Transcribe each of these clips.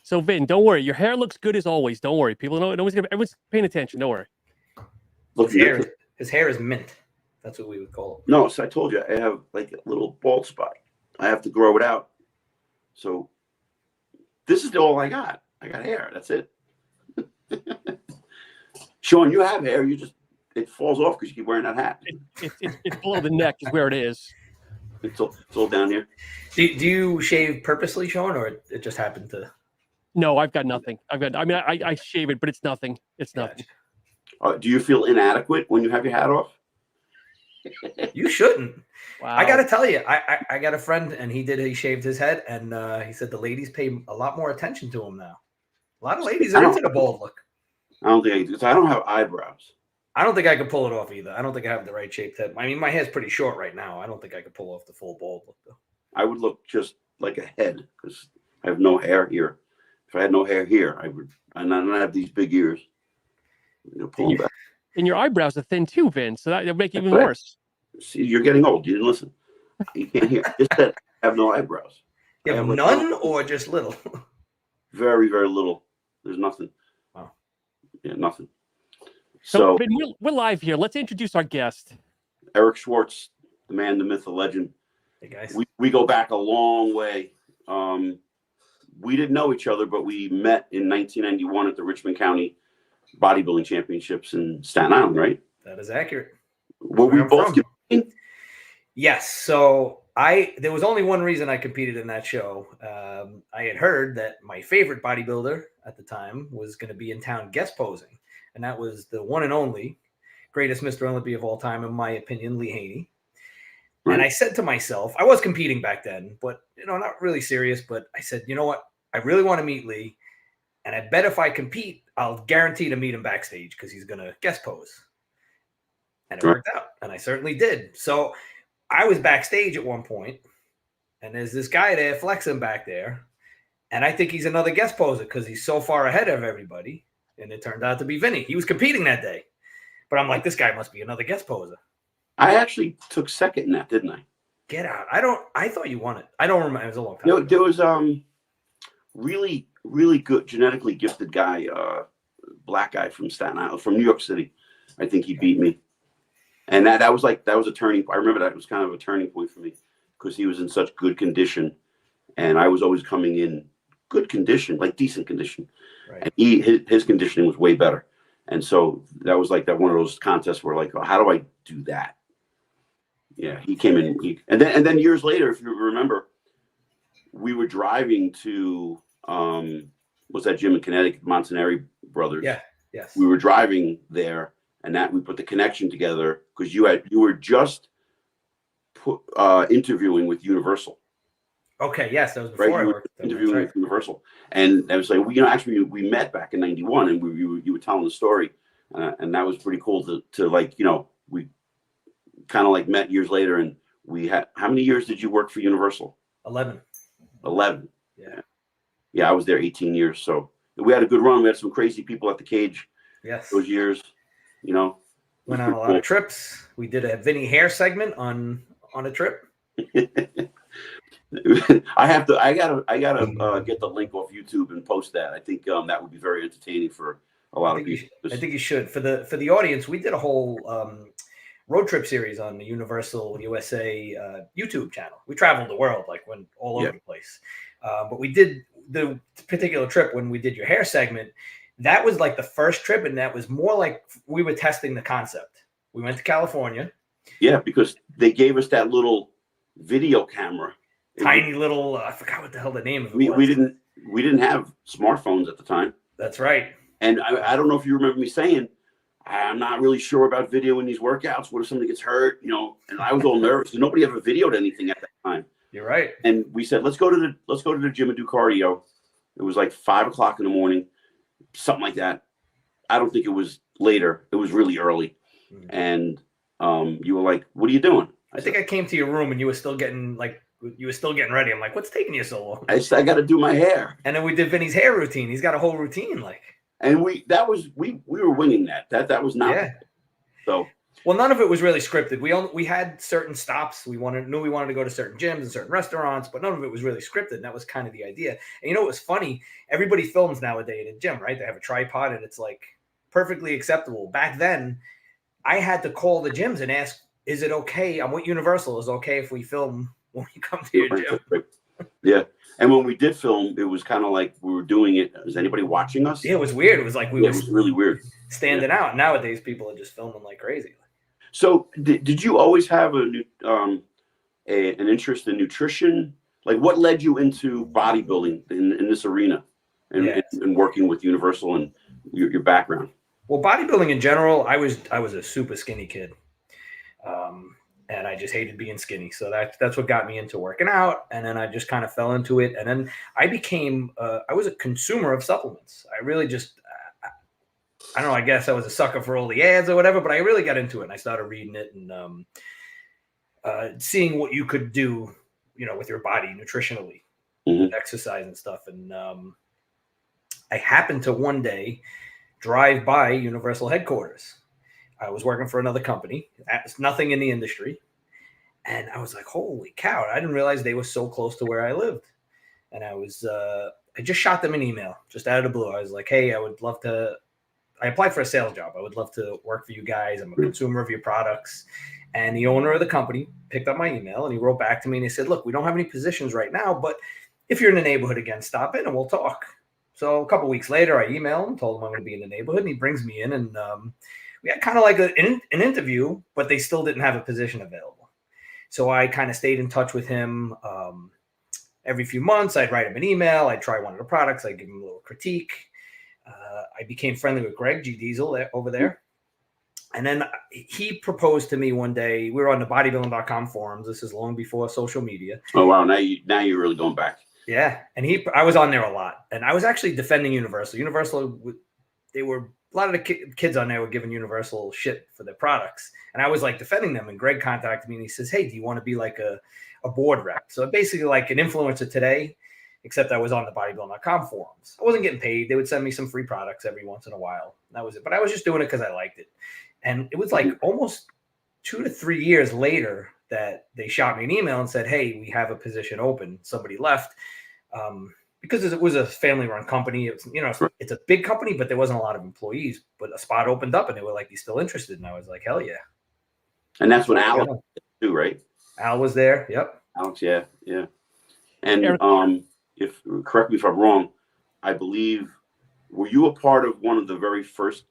So Vin, don't worry. Your hair looks good as always. Don't worry. People know. Everyone's paying attention. Don't worry. His hair is mint. That's what we would call it. No, so I told you I have like a little bald spot. I have to grow it out. So this is all I got. I got hair. That's it. Sean, you have hair. It falls off because you keep wearing that hat. It's below the neck is where it is. It's all down here. Do you shave purposely, Sean, or it just happened to? No, I've got nothing. I shave it, but it's nothing. It's nothing. Do you feel inadequate when you have your hat off? You shouldn't. Wow. I got to tell you, I got a friend, and he shaved his head, and he said the ladies pay a lot more attention to him now. A lot of ladies are into the bald look. I don't think I do, because I don't have eyebrows. I don't think I could pull it off either. I don't think I have the right shaped head. I mean, my hair's pretty short right now. I don't think I could pull off the full bald look, though. I would look just like a head because I have no hair here. If I had no hair here, I would. And I don't have these big ears. Pull them back. And your eyebrows are thin too, Vin. So that would make it even worse. See, you're getting old. You didn't listen. You can't hear. Just that I have no eyebrows. You have none or just little? Very, very little. There's nothing. Wow. Yeah, nothing. So Vin, we're live here. Let's introduce our guest. Eric Schwartz, the man, the myth, the legend. Hey, guys. We go back a long way. We didn't know each other, but we met in 1991 at the Richmond County Bodybuilding Championships in Staten Island, right? That is accurate. Were we both competing? Yes. So there was only one reason I competed in that show. I had heard that my favorite bodybuilder at the time was going to be in town guest posing. And that was the one and only greatest Mr. Olympia of all time, in my opinion, Lee Haney. Right. And I said to myself, I was competing back then, but, not really serious. But I said, you know what? I really want to meet Lee. And I bet if I compete, I'll guarantee to meet him backstage because he's going to guest pose. And it worked out. And I certainly did. So I was backstage at one point, and there's this guy there flexing back there. And I think he's another guest poser because he's so far ahead of everybody. And it turned out to be Vinnie. He was competing that day. But I'm like, this guy must be another guest poser. I actually took second in that, didn't I? Get out. I thought you won it. I don't remember. It was a long time ago. There was really, really good, genetically gifted guy, black guy from Staten Island, from New York City. I think he beat me. And that was a turning point. I remember that was kind of a turning point for me because he was in such good condition. And I was always coming in good condition, like decent condition. Right. And his conditioning was way better. And so that was like that one of those contests where like, oh, how do I do that? Yeah, he came in. And then years later, if you remember, we were driving to was that gym in Connecticut, Montanari Brothers? Yeah, yes. We were driving there, and that we put the connection together because you were just interviewing with Universal. Okay, yes, that was before I worked interviewing with Universal, and I was like, well, actually, we met back in '91, and you were telling the story, and that was pretty cool to like, we kind of like met years later, and we had, how many years did you work for Universal? 11. 11. Yeah, I was there 18 years, so we had a good run. We had some crazy people at the cage. Yes, those years, went on a lot of trips. We did a Vinnie hair segment on a trip. I gotta get the link off YouTube and post that. I think that would be very entertaining for a lot of people. I think you should. For the audience, we did a whole road trip series on the Universal USA YouTube channel. We traveled the world, went all over the place. But we did the particular trip when we did your hair segment. That was like the first trip, and that was more like we were testing the concept. We went to California. Yeah, because they gave us that little video camera. Tiny little, I forgot what the hell the name of it was. We didn't have smartphones at the time. That's right. And I don't know if you remember me saying, I'm not really sure about videoing these workouts. What if somebody gets hurt? And I was all nervous. Nobody ever videoed anything at that time. You're right. And we said, let's go to the gym and do cardio. It was like 5 o'clock in the morning, something like that. I don't think it was later. It was really early. Mm-hmm. And you were like, what are you doing? I think I came to your room and you were still getting ready. I'm like, what's taking you so long? I got to do my hair. And then we did Vinny's hair routine. He's got a whole routine, And we were winging that. That was not. Yeah. So Well, none of it was really scripted. We had certain stops. We knew we wanted to go to certain gyms and certain restaurants, but none of it was really scripted. And that was kind of the idea. And you know, it was funny. Everybody films nowadays in a gym, right? They have a tripod and it's like perfectly acceptable. Back then, I had to call the gyms and ask, is it okay? I'm with Universal. Is it okay if we film when we come to your gym? Yeah. And when we did film, it was kind of like we were doing it. Is anybody watching us? Yeah, it was weird. It was like it was really weird. Standing out. Nowadays, people are just filming like crazy. So did you always have an interest in nutrition? Like what led you into bodybuilding in this arena and working with Universal and your background? Well, bodybuilding in general, I was a super skinny kid. And I just hated being skinny. So that's what got me into working out. And then I just kind of fell into it. And then I became, I was a consumer of supplements. I really just, I don't know, I guess I was a sucker for all the ads or whatever, but I really got into it and I started reading it and seeing what you could do, you know, with your body nutritionally, with exercise and stuff. And I happened to one day drive by Universal headquarters. I was working for another company. It's nothing in the industry. And I was like, holy cow. I didn't realize they were so close to where I lived. And I just shot them an email just out of the blue. I was like, hey, I applied for a sales job. I would love to work for you guys. I'm a consumer of your products. And the owner of the company picked up my email and he wrote back to me and he said, look, we don't have any positions right now, but if you're in the neighborhood again, stop in and we'll talk. So a couple of weeks later, I emailed him, told him I'm going to be in the neighborhood, and he brings me in and we had kind of like an interview, but they still didn't have a position available. So I kind of stayed in touch with him. Every few months, I'd write him an email. I'd try one of the products. I'd give him a little critique. I became friendly with Greg G. Diesel over there. And then he proposed to me one day. We were on the bodybuilding.com forums. This is long before social media. Oh, wow. Now you're really going back. Yeah. And I was on there a lot. And I was actually defending Universal. Universal, a lot of the kids on there were giving Universal shit for their products. And I was like defending them. And Greg contacted me and he says, hey, do you want to be like a board rep? So basically like an influencer today, except I was on the bodybuilding.com forums. I wasn't getting paid. They would send me some free products every once in a while. That was it. But I was just doing it because I liked it. And it was like almost 2 to 3 years later that they shot me an email and said, hey, we have a position open. Somebody left. Because it was a family-run company. It was, you know, it's a big company, but there wasn't a lot of employees. But a spot opened up, and they were like, "You still interested?" And I was like, "Hell yeah!" And that's when Alex too, right? Al was there. Yep. Alex, yeah. And if correct me if I'm wrong, I believe were you a part of one of the very first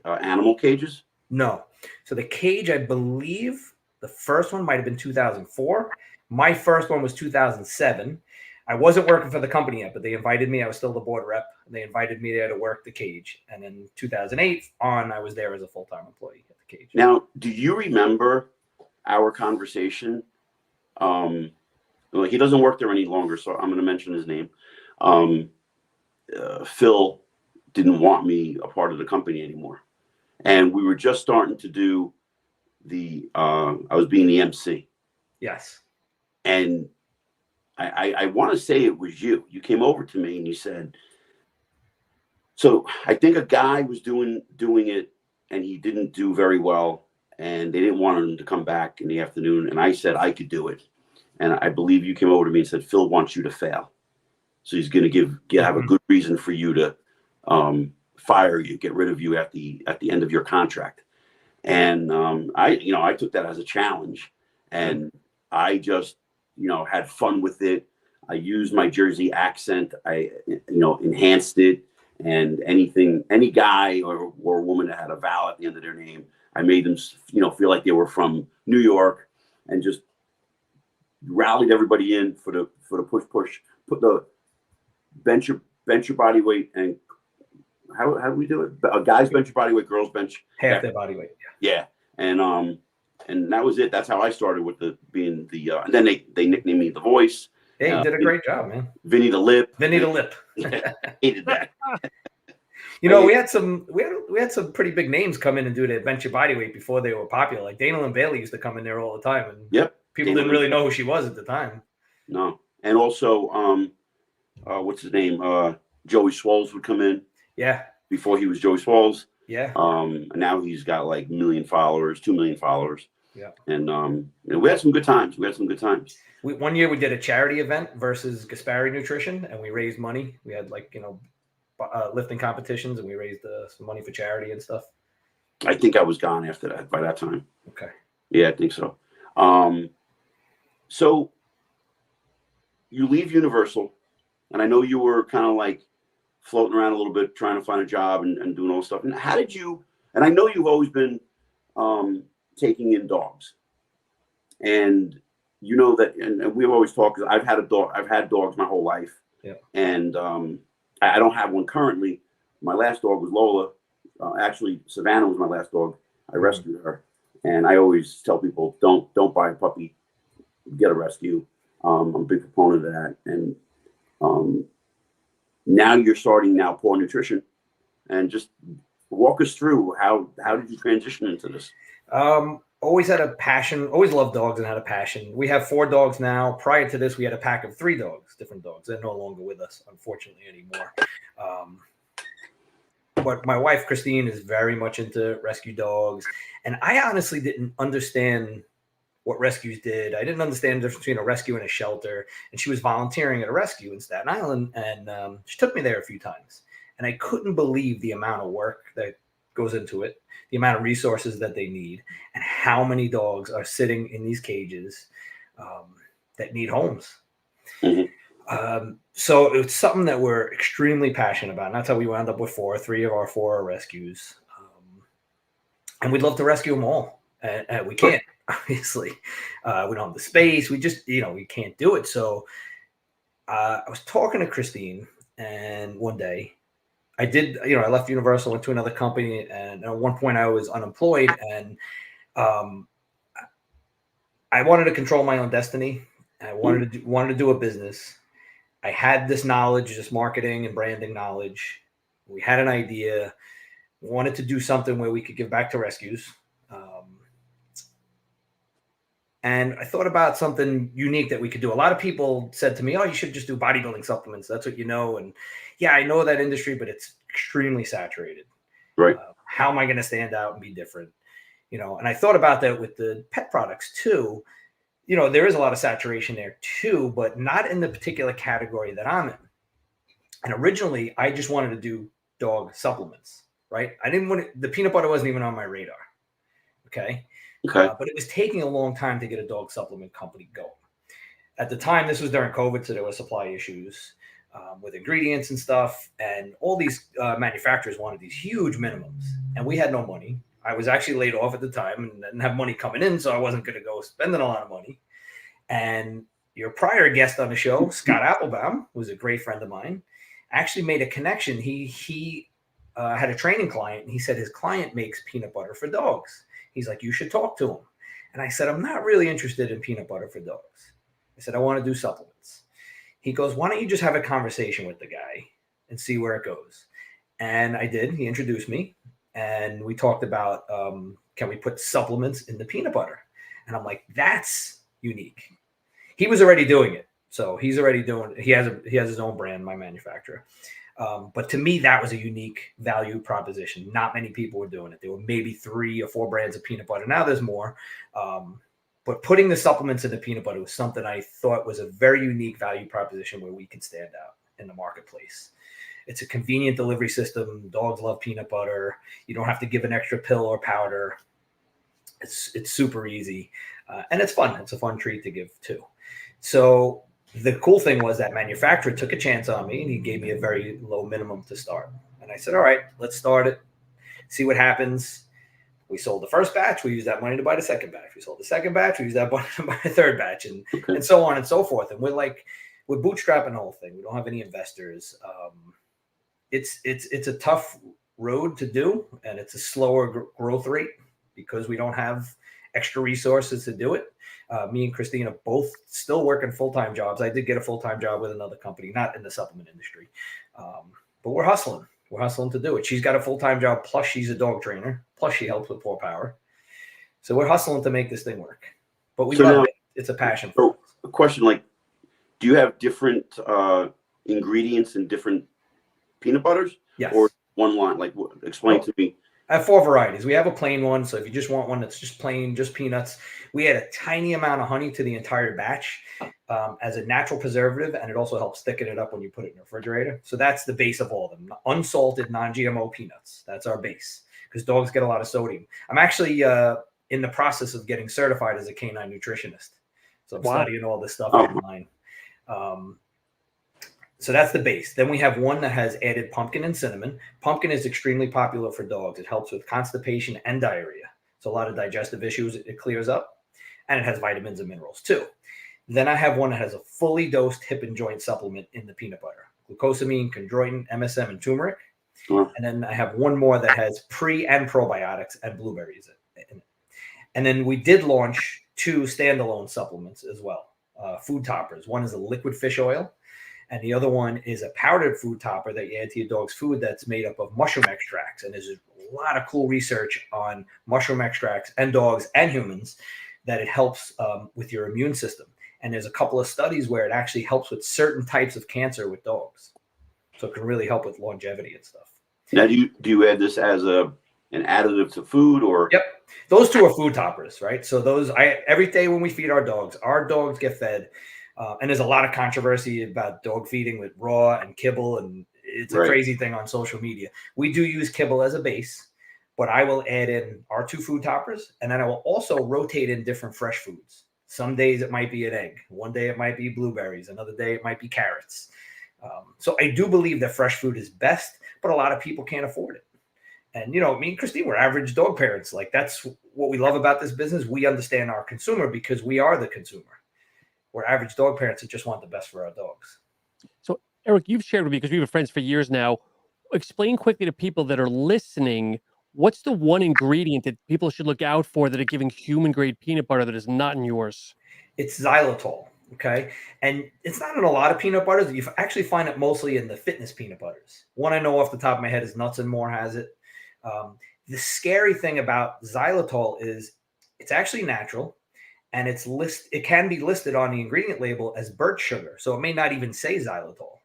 animal cages? No. So the cage, I believe, the first one might have been 2004. My first one was 2007. I wasn't working for the company yet, but they invited me. I was still the board rep. And they invited me there to work the cage. And then 2008 on, I was there as a full-time employee at the cage. Now, do you remember our conversation? Well, he doesn't work there any longer, so I'm going to mention his name. Phil didn't want me a part of the company anymore. And we were just starting to do I was being the MC. Yes. And I want to say it was you. You came over to me and you said, so I think a guy was doing it and he didn't do very well and they didn't want him to come back in the afternoon. And I said I could do it. And I believe you came over to me and said, Phil wants you to fail. So he's going to have a good reason for you to fire you, get rid of you at the end of your contract. And I took that as a challenge and I just, had fun with it. I used my Jersey accent. I, enhanced it, and any guy or woman that had a vowel at the end of their name, I made them, feel like they were from New York, and just rallied everybody in for the push, put the bench your body weight, and how do we do it? Guys bench your body weight, girls bench half their body weight. Yeah. And that was it. That's how I started with and then they nicknamed me The Voice. Hey, you did a great job, man. Vinnie the Lip. Vinnie the Lip. Hated that. We had some pretty big names come in and do their bench your body weight before they were popular. Like Dana and Bailey used to come in there all the time, and people didn't really know who she was at the time. No, and also, what's his name? Joey Swalls would come in. Yeah. Before he was Joey Swalls. Yeah. Now he's got like 1 million followers, 2 million followers. Yeah. And we had some good times. One year we did a charity event versus Gaspari Nutrition, and we raised money. We had like, lifting competitions, and we raised some money for charity and stuff. I think I was gone after that, by that time. Okay. Yeah, I think so. So you leave Universal, and I know you were kind of like floating around a little bit, trying to find a job and doing all this stuff. And how did you, and I know you've always been taking in dogs, and you know that, and we've always talked, because I've had dogs my whole life. Yeah. And I don't have one currently. My last dog was Lola. Actually, Savannah was my last dog. I rescued her. And I always tell people, don't buy a puppy, get a rescue. I'm a big proponent of that. And now you're starting Paw Power Nutrition, and just walk us through how did you transition into this? Always had a passion, always loved dogs and had a passion. We have 4 dogs now. Prior to this, we had a pack of 3 dogs, different dogs. They're no longer with us, unfortunately, anymore. But my wife, Christine, is very much into rescue dogs. And I honestly didn't understand what rescues did. I didn't understand the difference between a rescue and a shelter. And she was volunteering at a rescue in Staten Island. And she took me there a few times. And I couldn't believe the amount of work that goes into it, the amount of resources that they need, and how many dogs are sitting in these cages that need homes. Mm-hmm. So it's something that we're extremely passionate about. And that's how we wound up with 3 of our 4 are rescues. And we'd love to rescue them all. And we can't, obviously. We don't have the space. We just, we can't do it. So I was talking to Christine, and one day I did, I left Universal, went to another company. And at one point I was unemployed, and I wanted to control my own destiny. I wanted to do a business. I had this knowledge, this marketing and branding knowledge. We had an idea. We wanted to do something where we could give back to rescues. And I thought about something unique that we could do. A lot of people said to me, "Oh, you should just do bodybuilding supplements. That's what you know." And yeah, I know that industry, but it's extremely saturated. Right. How am I going to stand out and be different? And I thought about that with the pet products too. There is a lot of saturation there too, but not in the particular category that I'm in. And originally I just wanted to do dog supplements, right? I didn't want the peanut butter wasn't even on my radar. Okay. But it was taking a long time to get a dog supplement company going. At the time, this was during COVID, so there were supply issues with ingredients and stuff. And all these manufacturers wanted these huge minimums, and we had no money. I was actually laid off at the time and didn't have money coming in, so I wasn't going to go spending a lot of money. And your prior guest on the show, Scott Applebaum, who was a great friend of mine, actually made a connection. He had a training client, and he said his client makes peanut butter for dogs. He's like, "You should talk to him." And I said, "I'm not really interested in peanut butter for dogs." I said, "I want to do supplements." He goes, "Why don't you just have a conversation with the guy and see where it goes?" And I did. He introduced me, and we talked about, can we put supplements in the peanut butter? And I'm like, that's unique. He was already doing it. So he's already doing it. He has his own brand, my manufacturer. But to me, that was a unique value proposition. Not many people were doing it. There were maybe 3 or 4 brands of peanut butter. Now there's more. But putting the supplements in the peanut butter was something I thought was a very unique value proposition where we could stand out in the marketplace. It's a convenient delivery system. Dogs love peanut butter. You don't have to give an extra pill or powder. It's super easy. And it's fun. It's a fun treat to give too. So the cool thing was that manufacturer took a chance on me, and he gave me a very low minimum to start. And I said, "All right, let's start it. See what happens." We sold the first batch. We used that money to buy the second batch. We sold the second batch. We used that money to buy the third batch, and so on and so forth. And we're bootstrapping the whole thing. We don't have any investors. It's a tough road to do, and it's a slower growth rate because we don't have extra resources to do it. Me and Christina both still working full-time jobs. I did get a full-time job with another company, not in the supplement industry. But we're hustling. We're hustling to do it. She's got a full-time job, plus she's a dog trainer, plus she helps with Paw Power. So we're hustling to make this thing work. But we love it. It's a passion for us. A question, do you have different ingredients in different peanut butters? Yes. Or one line? Explain to me I have 4 varieties. We have a plain one, so if you just want one that's just plain, just peanuts, we add a tiny amount of honey to the entire batch as a natural preservative, and it also helps thicken it up when you put it in the refrigerator. So that's the base of all of them. Unsalted, non-GMO peanuts. That's our base because dogs get a lot of sodium. I'm actually in the process of getting certified as a canine nutritionist. So I'm studying all this stuff online. So that's the base. Then we have one that has added pumpkin and cinnamon. Pumpkin is extremely popular for dogs. It helps with constipation and diarrhea. So a lot of digestive issues it clears up. And it has vitamins and minerals too. Then I have one that has a fully dosed hip and joint supplement in the peanut butter. Glucosamine, chondroitin, MSM, and turmeric. And then I have one more that has pre and probiotics and blueberries in it. And then we did launch 2 standalone supplements as well. Food toppers. One is a liquid fish oil. And the other one is a powdered food topper that you add to your dog's food that's made up of mushroom extracts. And there's a lot of cool research on mushroom extracts and dogs and humans that it helps with your immune system. And there's a couple of studies where it actually helps with certain types of cancer with dogs. So it can really help with longevity and stuff. Now, do you add this as an additive to food or? Yep. Those 2 are food toppers, right? So those, every day when we feed our dogs get fed. And there's a lot of controversy about dog feeding with raw and kibble, and it's a crazy thing on social media. We do use kibble as a base, but I will add in our 2 food toppers, and then I will also rotate in different fresh foods. Some days it might be an egg. One day it might be blueberries. Another day it might be carrots. So I do believe that fresh food is best, but a lot of people can't afford it. And, you know, me and Christine, we're average dog parents. Like, that's what we love about this business. We understand our consumer because we are the consumer. We're average dog parents that just want the best for our dogs. So, Eric, you've shared with me, because we've been friends for years now. Explain quickly to people that are listening, what's the one ingredient that people should look out for that are giving human-grade peanut butter that is not in yours? It's xylitol, okay? And it's not in a lot of peanut butters. You actually find it mostly in the fitness peanut butters. One I know off the top of my head is Nuts and More has it. The scary thing about xylitol is it's actually natural. And it can be listed on the ingredient label as birch sugar. So it may not even say xylitol.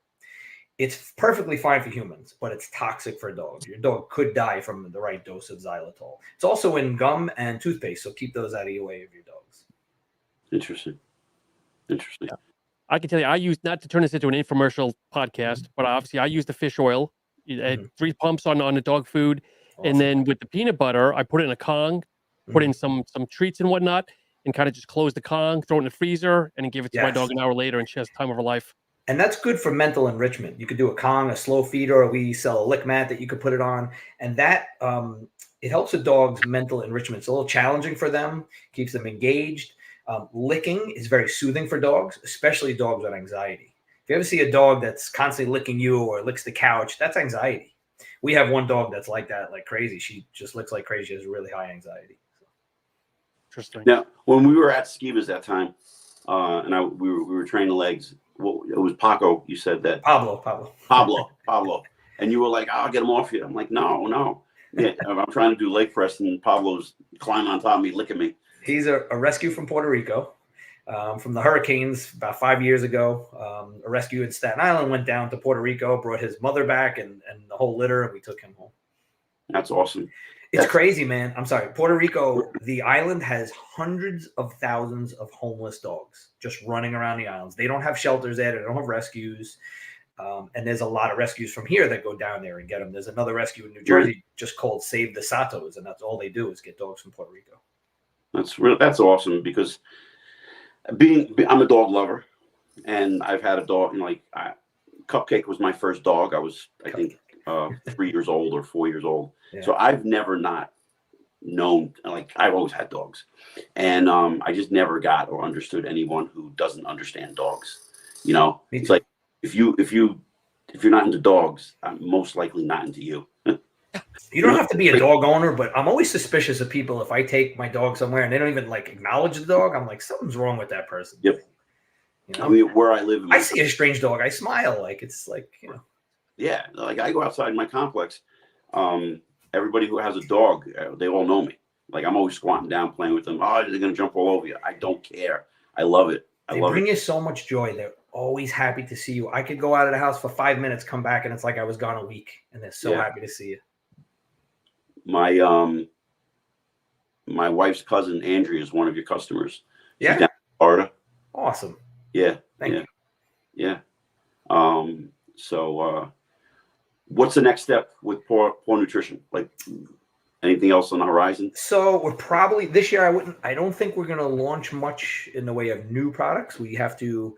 It's perfectly fine for humans, but it's toxic for dogs. Your dog could die from the right dose of xylitol. It's also in gum and toothpaste, so keep those out of your way of your dogs. Interesting. Yeah. I can tell you, I use, not to turn this into an infomercial podcast, but obviously I use the fish oil. You add 3 pumps on the dog food. Awesome. And then with the peanut butter, I put it in a Kong, put in some treats and whatnot, and kind of just close the Kong, throw it in the freezer, and then give it to my dog an hour later, and she has time of her life. And that's good for mental enrichment. You could do a Kong, a slow feeder, or we sell a lick mat that you could put it on. And that, it helps with dogs' mental enrichment. It's a little challenging for them, keeps them engaged. Licking is very soothing for dogs, especially dogs with anxiety. If you ever see a dog that's constantly licking you or licks the couch, that's anxiety. We have one dog that's like that, like crazy. She just licks like crazy. She has really high anxiety. Interesting. Now, when we were at Skiva's that time, and we were training legs, well, it was Paco. You said that Pablo, and you were like, "I'll get him off you." I'm like, "No." Yeah, I'm trying to do leg press, and Pablo's climbing on top of me, licking me. He's a rescue from Puerto Rico, from the hurricanes about 5 years ago. A rescue in Staten Island went down to Puerto Rico, brought his mother back and the whole litter, and we took him home. That's awesome. It's crazy, man. I'm sorry. Puerto Rico, the island has hundreds of thousands of homeless dogs just running around the islands. They don't have shelters there. They don't have rescues. And there's a lot of rescues from here that go down there and get them. There's another rescue in New Jersey just called Save the Satos, and that's all they do is get dogs from Puerto Rico. That's awesome because I'm a dog lover, and I've had a dog. Cupcake was my first dog. I was, I think, 3 years old or 4 years old. Yeah. So I've never not known, like, I've always had dogs, and I just never got or understood anyone who doesn't understand dogs. You know, it's like if you're not into dogs, I'm most likely not into you. You don't have to be a dog owner, but I'm always suspicious of people if I take my dog somewhere and they don't even like acknowledge the dog. I'm like, something's wrong with that person. Yep. You know? I mean, where I live, I see a strange dog, I smile, like it's like, you know. Yeah, like I go outside my complex. Everybody who has a dog, they all know me. Like I'm always squatting down, playing with them. Oh, they're gonna jump all over you. I don't care. I love it. They bring you so much joy. They're always happy to see you. I could go out of the house for 5 minutes, come back, and it's like I was gone a week, and they're so happy to see you. My my wife's cousin Andrea is one of your customers. She's Yeah. down in Florida. Awesome. Yeah. Thank you. Yeah. So what's the next step with Paw Nutrition? Like anything else on the horizon? So we're probably this year. I don't think we're going to launch much in the way of new products. We have to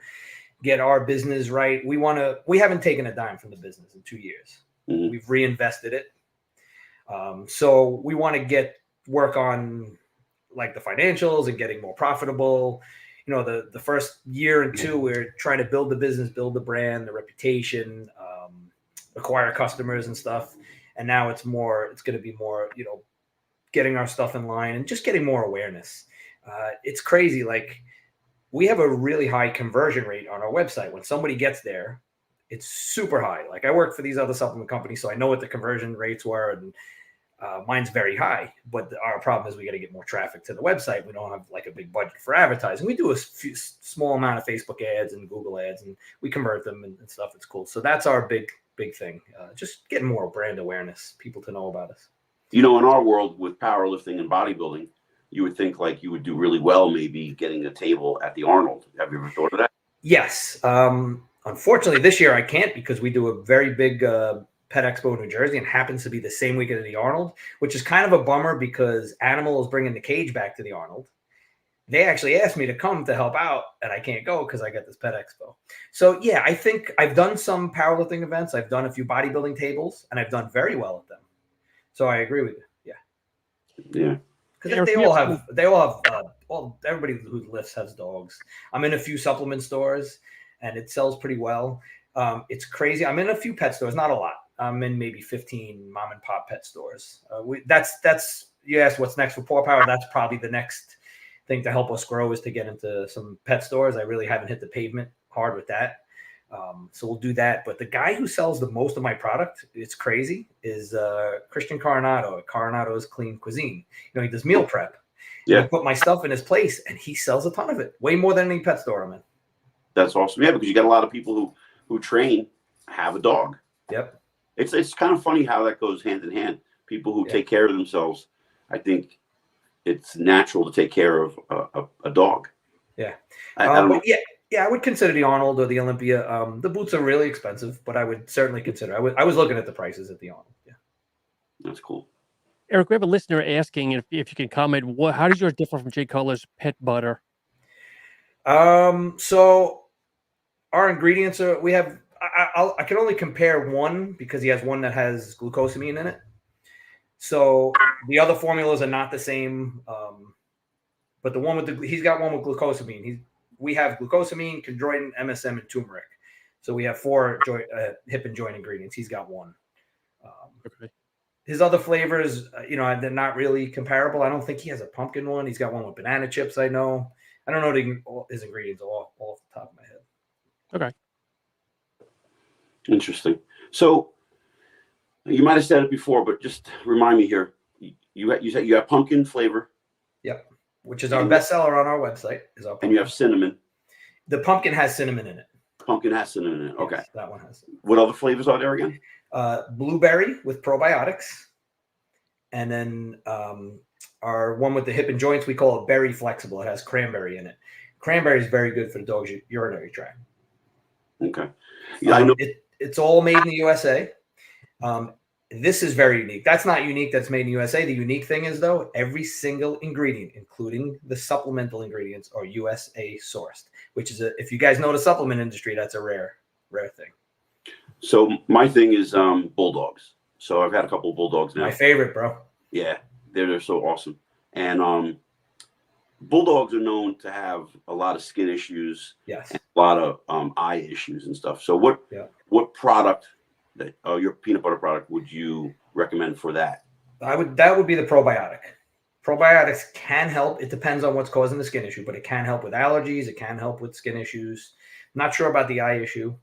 get our business right. We haven't taken a dime from the business in 2 years. Mhm. We've reinvested it. So we want to work on like the financials and getting more profitable. You know, the first year and two, we're trying to build the business, build the brand, the reputation, acquire customers and stuff. And now it's going to be more, you know, getting our stuff in line and just getting more awareness. It's crazy. Like we have a really high conversion rate on our website. When somebody gets there, it's super high. Like I work for these other supplement companies, so I know what the conversion rates were, and mine's very high. But our problem is we got to get more traffic to the website. We don't have like a big budget for advertising. We do a small amount of Facebook ads and Google ads, and we convert them and stuff. It's cool. So that's our big thing. Just getting more brand awareness, people to know about us. You know, in our world with powerlifting and bodybuilding, you would think like you would do really well maybe getting a table at the Arnold. Have you ever thought of that? Yes. Unfortunately, this year I can't because we do a very big pet expo in New Jersey, and happens to be the same weekend of the Arnold, which is kind of a bummer because Animal is bringing the cage back to the Arnold. They actually asked me to come to help out, and I can't go because I got this pet expo. So yeah, I think I've done some powerlifting events. I've done a few bodybuilding tables, and I've done very well at them. So I agree with you. Yeah. Yeah. Because everybody who lifts has dogs. I'm in a few supplement stores and it sells pretty well. It's crazy. I'm in a few pet stores, not a lot. I'm in maybe 15 mom and pop pet stores. That's you asked what's next for Paw Power. That's probably the next thing to help us grow is to get into some pet stores. I really haven't hit the pavement hard with that. So we'll do that. But the guy who sells the most of my product, it's crazy, is Christian Coronado at Coronado's Clean Cuisine. You know, he does meal prep. Yeah. I put my stuff in his place and he sells a ton of it, way more than any pet store I'm in. That's awesome. Yeah, because you got a lot of people who train have a dog. Yep. It's kind of funny how that goes hand in hand. People who take care of themselves, I think it's natural to take care of a dog. Yeah. I don't know. Yeah, I would consider the Arnold or the Olympia. The boots are really expensive, but I would certainly consider. I was looking at the prices at the Arnold. Yeah, That's cool. Eric, we have a listener asking if you can comment. How does yours differ from Jay Cutler's pet butter? So our ingredients are. We have. I can only compare one because he has one that has glucosamine in it. So the other formulas are not the same. But the one with he's got one with glucosamine. We have glucosamine, chondroitin, MSM, and turmeric. So we have 4 hip and joint ingredients. He's got one. Okay. His other flavors, you know, they're not really comparable. I don't think he has a pumpkin one. He's got one with banana chips, I know. I don't know his ingredients all off the top of my head. Okay. Interesting. So you might have said it before, but just remind me here. You said you have pumpkin flavor. Yep. Which is our bestseller on our website. And you have cinnamon. The pumpkin has cinnamon in it. Pumpkin has cinnamon in it. Okay. Yes, that one has cinnamon. What other flavors are there again? Blueberry with probiotics. And then our one with the hip and joints, we call it berry flexible. It has cranberry in it. Cranberry is very good for the dog's urinary tract. Okay. Yeah, I know. It's all made in the USA. This is very unique. That's not unique. That's made in the USA. The unique thing is, though, every single ingredient, including the supplemental ingredients, are USA sourced, which is if you guys know the supplement industry, that's a rare thing. So my thing is bulldogs. So I've had a couple of bulldogs now. My favorite, bro. Yeah, they're so awesome. And bulldogs are known to have a lot of skin issues. Yes. And a lot of eye issues and stuff. So what product that your peanut butter product would you recommend for that? That would be the probiotic. Probiotics can help. It depends on what's causing the skin issue, but it can help with allergies. It can help with skin issues. Not sure about the eye issue.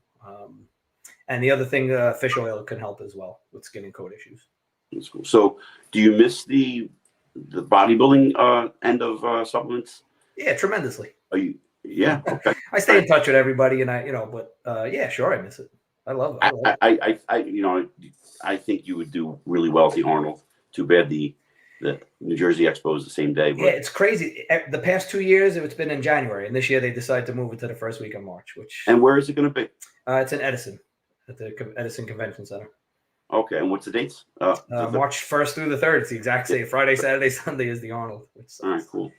And the other thing, fish oil can help as well with skin and coat issues. That's cool. So do you miss the bodybuilding end of supplements? Yeah, tremendously. Are you? Yeah. Okay. I stay in touch with everybody, and yeah, sure, I miss it. I love it. I think you would do really well at the Arnold. Too bad the New Jersey Expo is the same day. But Yeah, it's crazy. The past 2 years, it's been in January, and this year they decided to move it to the first week of March. And where is it going to be? It's in Edison, at the Edison Convention Center. Okay, and what's the dates? March 1st through the 3rd. It's the exact same. Friday, Saturday, Sunday is the Arnold. All right, cool.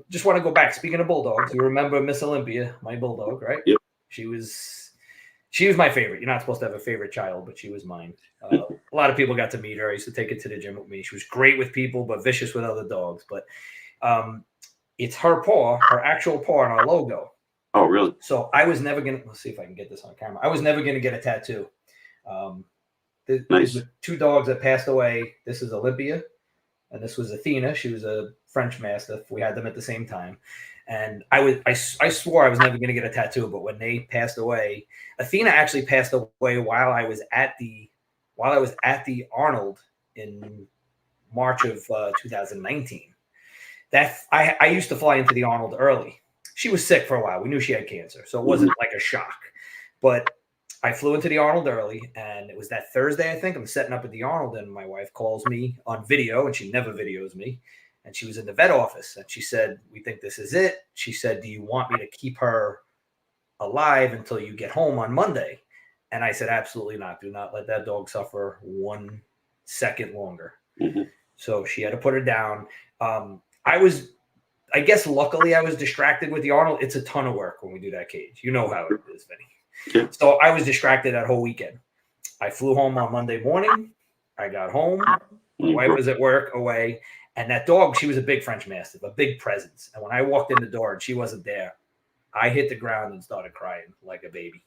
Just want to go back. Speaking of bulldogs, you remember Miss Olympia, my bulldog, right? Yep. She was my favorite. You're not supposed to have a favorite child, but she was mine. A lot of people got to meet her. I used to take her to the gym with me. She was great with people, but vicious with other dogs. But it's her paw, her actual paw, on our logo. Oh, really? So I was never gonna. Let's see if I can get this on camera. I was never gonna get a tattoo. Nice. These were 2 dogs that passed away. This is Olympia, and this was Athena. She was a French Mastiff. We had them at the same time, and I swore I was never going to get a tattoo. But when they passed away, Athena actually passed away while I was at the Arnold in March of 2019. That I used to fly into the Arnold early. She was sick for a while. We knew she had cancer, so it wasn't like a shock. But I flew into the Arnold early, and it was that Thursday, I think. I'm setting up at the Arnold, and my wife calls me on video, and she never videos me. And she was in the vet office, and she said, "We think this is it." She said, "Do you want me to keep her alive until you get home on Monday?" And I said, "Absolutely not. Do not let that dog suffer 1 second longer." Mm-hmm. So she had to put her down. I guess luckily I was distracted with the Arnold. It's a ton of work when we do that cage. You know how it is, Vinny. Yeah. So I was distracted that whole weekend. I flew home on Monday morning. I got home. My wife was at work away. And that dog, she was a big French Mastiff, a big presence. And when I walked in the door and she wasn't there, I hit the ground and started crying like a baby.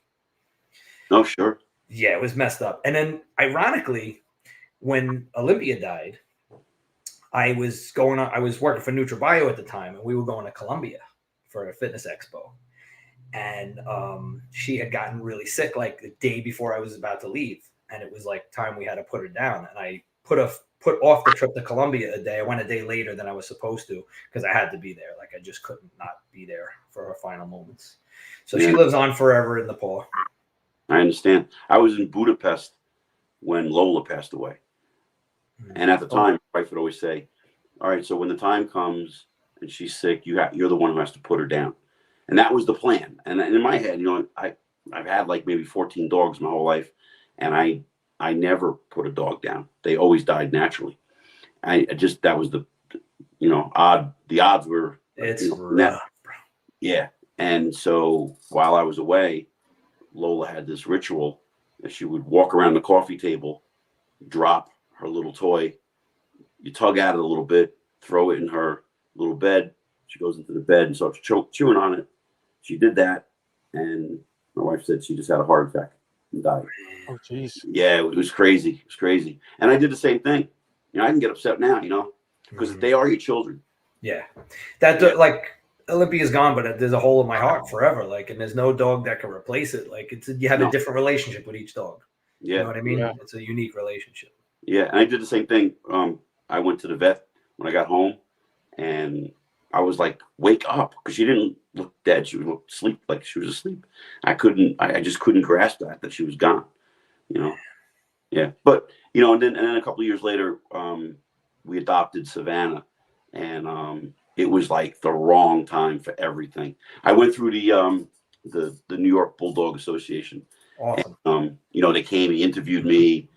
Oh, sure. Yeah, it was messed up. And then ironically, when Olympia died, I was working for NutriBio at the time, and we were going to Colombia for a fitness expo. And she had gotten really sick like the day before I was about to leave. And it was like time we had to put her down. And I put off the trip to Colombia a day. I went a day later than I was supposed to because I had to be there. Like I just couldn't not be there for her final moments. So she lives on forever in the paw. I understand. I was in Budapest when Lola passed away. And at the time, my wife would always say, "All right, so when the time comes and she's sick, you're the one who has to put her down." And that was the plan. And in my head, I've had like maybe 14 dogs my whole life, and I never put a dog down. They always died naturally. That was the odds were rough. Yeah. And so while I was away, Lola had this ritual that she would walk around the coffee table, drop her little toy, you tug at it a little bit, throw it in her little bed. She goes into the bed and starts chewing on it. She did that, and my wife said she just had a heart attack and died. Oh, jeez. Yeah, it was crazy. It was crazy. And I did the same thing. I can get upset now, because they are your children. Yeah. Like Olympia's gone, but there's a hole in my heart forever. Like, and there's no dog that can replace it. Like you have a different relationship with each dog. Yeah. You know what I mean? Yeah. It's a unique relationship. Yeah. And I did the same thing. I went to the vet when I got home, and I was like, "Wake up," because she didn't look dead. She would look asleep, like she was asleep. I just couldn't grasp that she was gone, Yeah. But, and then a couple of years later, we adopted Savannah, and it was like the wrong time for everything. I went through the New York Bulldog Association. Awesome. And, they came, he interviewed me,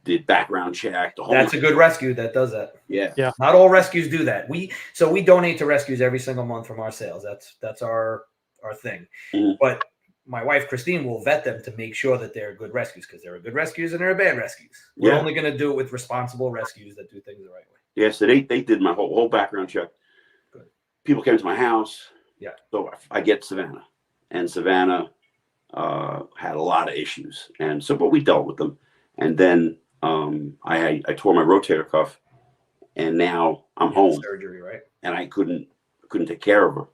did background check. That's a good rescue that does that. Yeah. Yeah. Not all rescues do that. We donate to rescues every single month from our sales. That's our thing. Mm-hmm. But my wife Christine will vet them to make sure that they're good rescues, because there are good rescues and there are bad rescues. We're only going to do it with responsible rescues that do things the right way. Yeah, so they did my whole background check. Good. People came to my house. Yeah. So I get Savannah, and Savannah had a lot of issues, but we dealt with them. And then I tore my rotator cuff, and now I'm home. Surgery, right? And I couldn't take care of her,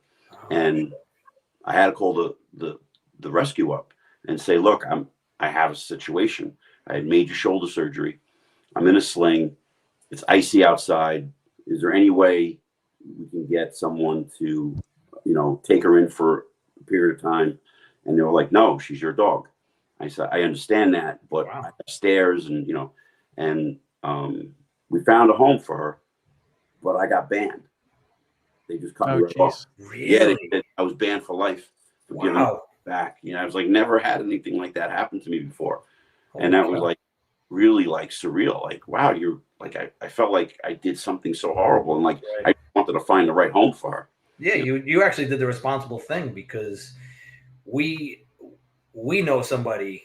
and I had to call the rescue up and say, "Look, I have a situation. I had major shoulder surgery. I'm in a sling. It's icy outside. Is there any way we can get someone to, take her in for a period of time?" And they were like, "No, she's your dog." I said, "I understand that, but I have stairs and, We found a home for her, but I got banned. They just cut me right off. Really? Yeah, I was banned for life for giving Wow. back. You know, I was like, never had anything like that happen to me before. Holy And that was cow. like really like surreal. Like, wow, you're like, I felt like I did something so horrible. And like, Right. I wanted to find the right home for her. Yeah, you actually did the responsible thing, because we know somebody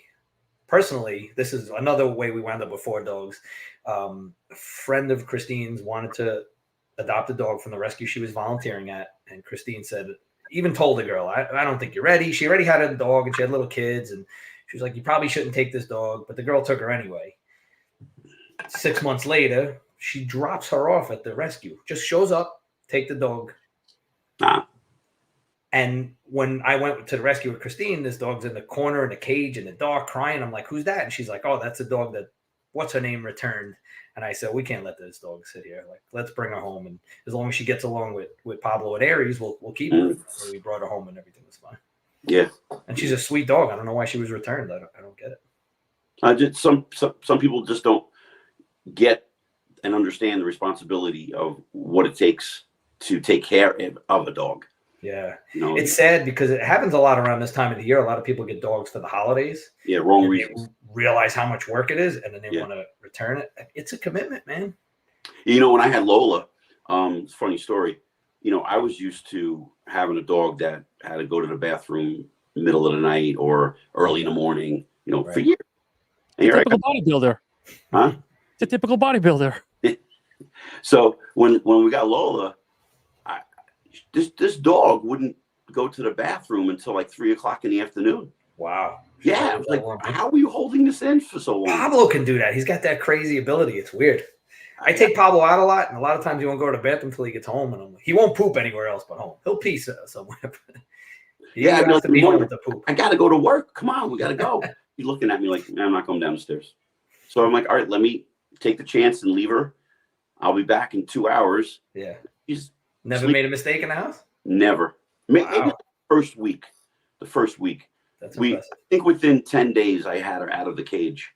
personally. This is another way we wound up with 4 dogs. A friend of Christine's wanted to adopt a dog from the rescue she was volunteering at, and Christine said, even told the girl, I don't think you're ready. She already had a dog and she had little kids, and she was like, you probably shouldn't take this dog. But the girl took her anyway. 6 months later, she drops her off at the rescue. Just shows up, take the dog. And when I went to the rescue with Christine, this dog's in the corner in a cage in the dark crying. I'm like, who's that? And she's like, oh, that's a dog that, what's her name, returned. And I said, we can't let this dog sit here. Like, let's bring her home. And as long as she gets along with Pablo and Aries, we'll keep her. So we brought her home and everything was fine. Yeah. And she's a sweet dog. I don't know why she was returned. I don't get it. I did some people just don't get and understand the responsibility of what it takes to take care of a dog. Yeah. You know, It's sad because it happens a lot around this time of the year. A lot of people get dogs for the holidays. Yeah, wrong reasons. Realize how much work it is, and then they want to return it. It's a commitment, man. You know, when I had Lola, it's a funny story. You know, I was used to having a dog that had to go to the bathroom middle of the night or early in the morning, you know, for years. And It's a typical bodybuilder. Huh? It's a typical bodybuilder. So when we got Lola, this dog wouldn't go to the bathroom until like 3 o'clock in the afternoon. Wow. Yeah, I was like, how are you holding this in for so long? Pablo can do that. He's got that crazy ability. It's weird. I take Pablo out a lot, and a lot of times he won't go to the bathroom until he gets home, and he won't poop anywhere else but home. He'll pee somewhere. He has to be home with the poop. I got to go to work. Come on, we got to go. He's looking at me like, I'm not going down the stairs. So I'm like, all right, let me take the chance and leave her. I'll be back in 2 hours. Yeah. He's never made a mistake in the house? Never. Wow. Maybe the first week. That's impressive. I think within 10 days I had her out of the cage.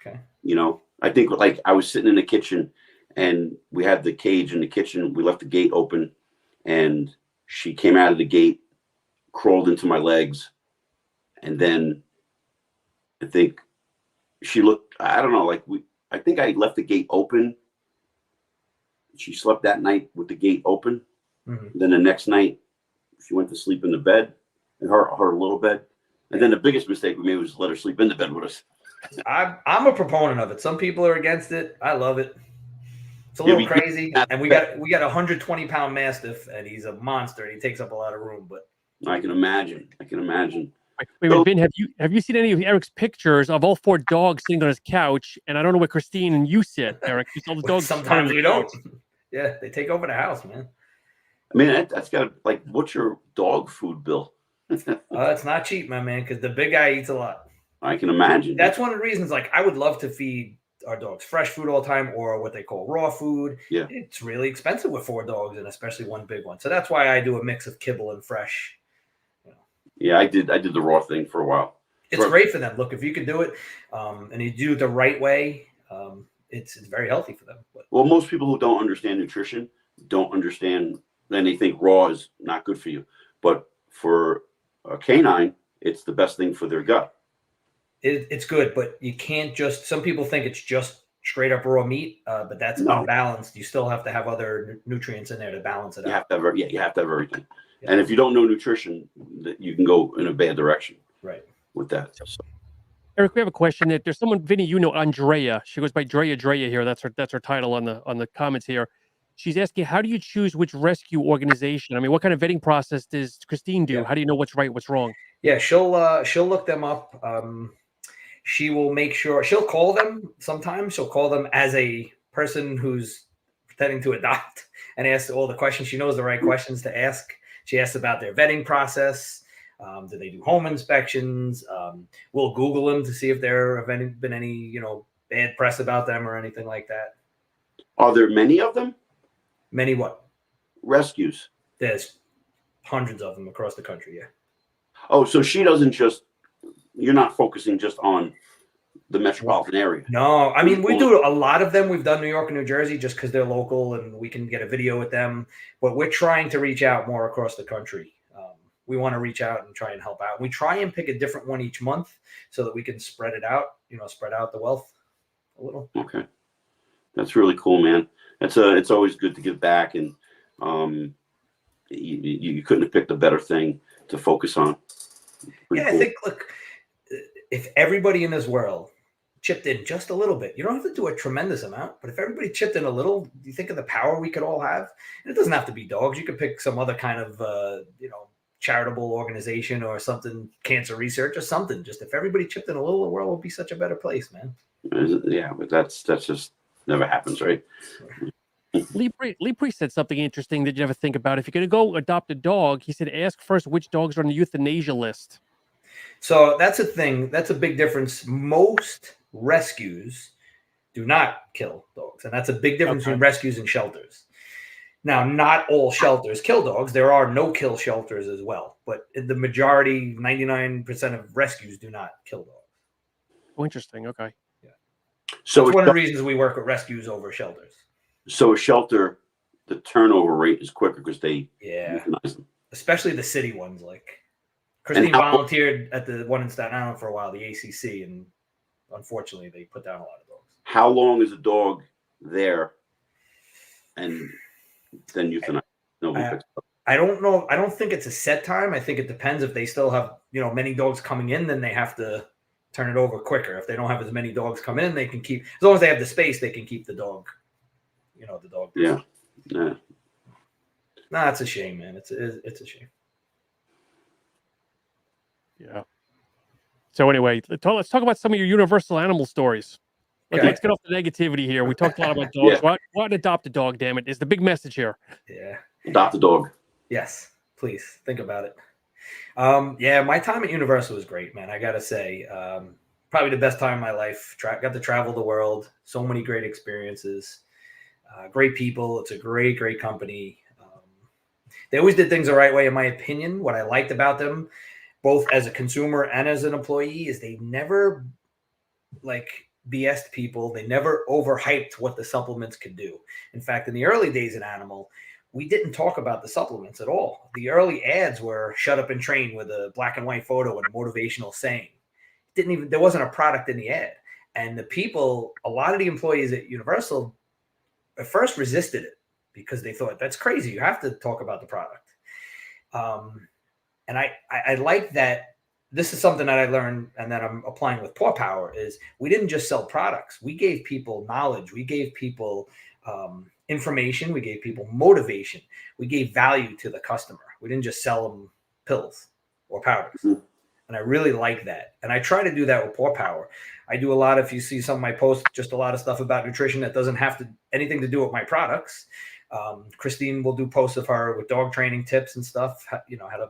Okay. You know, I think like I was sitting in the kitchen and we had the cage in the kitchen. We left the gate open and she came out of the gate, crawled into my legs. And then I think she looked, I don't know, like I think I left the gate open. She slept that night with the gate open. Mm-hmm. Then the next night she went to sleep in the bed, in her little bed. And then the biggest mistake we made was let her sleep in the bed with us. I'm a proponent of it. Some people are against it. I love it. It's a little crazy. And we got a 120-pound Mastiff, and he's a monster, and he takes up a lot of room. But I can imagine. Wait, Vin, have you seen any of Eric's pictures of all 4 dogs sitting on his couch? And I don't know where Christine and you sit, Eric. All the dogs sometimes we don't. Yeah, they take over the house, man. I mean, that's got like, what's your dog food bill? It's not cheap, my man, because the big guy eats a lot. I can imagine. That's one of the reasons. Like, I would love to feed our dogs fresh food all the time, or what they call raw food. Yeah, it's really expensive with 4 dogs, and especially one big one. So that's why I do a mix of kibble and fresh. You know. Yeah, I did the raw thing for a while. It's great for them. Look, if you can do it, and you do it the right way, it's very healthy for them. But, well, most people who don't understand nutrition don't understand. Then they think raw is not good for you, but for a canine, it's the best thing for their gut. It's good, but you can't just. Some people think it's just straight up raw meat, but that's unbalanced. You still have to have other nutrients in there to balance it out. You have to have everything. Yeah. And if you don't know nutrition, you can go in a bad direction. Right. With that. So. Eric, we have a question. That there's someone, Vinny, you know, Andrea. She goes by Drea here. That's her title on the comments here. She's asking, how do you choose which rescue organization? I mean, what kind of vetting process does Christine do? Yeah. How do you know what's right, what's wrong? Yeah, she'll look them up. She will make sure she'll call them sometimes. She'll call them as a person who's pretending to adopt and ask all the questions. She knows the right questions to ask. She asks about their vetting process. Do they do home inspections? We'll Google them to see if there have been any, bad press about them or anything like that. Are there many of them? Many what? Rescues. There's hundreds of them across the country, yeah. Oh, so she doesn't you're not focusing just on the metropolitan area. No, I mean, we do a lot of them. We've done New York and New Jersey just because they're local and we can get a video with them. But we're trying to reach out more across the country. We want to reach out and try and help out. We try and pick a different one each month so that we can spread it out, spread out the wealth a little. Okay. That's really cool, man. It's always good to give back, and you couldn't have picked a better thing to focus on. Pretty cool. I think, look, if everybody in this world chipped in just a little bit, you don't have to do a tremendous amount, but if everybody chipped in a little, do you think of the power we could all have? And it doesn't have to be dogs. You could pick some other kind of, charitable organization or something, cancer research or something. Just if everybody chipped in a little, the world would be such a better place, man. Yeah, but that's just never happens, right? Lee Priest said something interesting that you never think about. If you're going to go adopt a dog, he said, ask first which dogs are on the euthanasia list. So that's a thing. That's a big difference. Most rescues do not kill dogs. And that's a big difference between rescues and shelters. Now, not all shelters kill dogs. There are no-kill shelters as well. But the majority, 99% of rescues do not kill dogs. Oh, interesting. Okay. Yeah. So it's one of the reasons we work with rescues over shelters. So a shelter, the turnover rate is quicker because they euthanize them. Especially the city ones. Like Christine volunteered at the one in Staten Island for a while, the ACC, and unfortunately they put down a lot of dogs. How long is a dog there and then euthanize? I don't know. I don't think it's a set time. I think it depends. If they still have, many dogs coming in, then they have to turn it over quicker. If they don't have as many dogs come in, they can keep, as long as they have the space, they can keep the dog. The dog. Yeah. Nah, it's a shame, man. It's a shame. Yeah. So anyway, let's talk about some of your universal animal stories. Let's get off the negativity here. We talked a lot about dogs. Why adopt a dog, damn it, is the big message here. Yeah. Adopt a dog. Yes, please think about it. My time at Universal was great, man. I got to say, probably the best time of my life. Got to travel the world. So many great experiences. Great people. It's a great, great company. They always did things the right way, in my opinion. What I liked about them, both as a consumer and as an employee, is they never BS'd people. They never overhyped what the supplements could do. In fact, in the early days in Animal, we didn't talk about the supplements at all. The early ads were shut up and train with a black and white photo and a motivational saying. There wasn't a product in the ad. And the people, a lot of the employees at Universal at first resisted it because they thought, that's crazy. You have to talk about the product. And I like that. This is something that I learned and that I'm applying with Paw Power is we didn't just sell products. We gave people knowledge. We gave people information. We gave people motivation. We gave value to the customer. We didn't just sell them pills or powders. Mm-hmm. And I really like that. And I try to do that with Paw Power. I do a lot, if you see some of my posts, just a lot of stuff about nutrition that doesn't have anything to do with my products. Christine will do posts of her with dog training tips and stuff, how to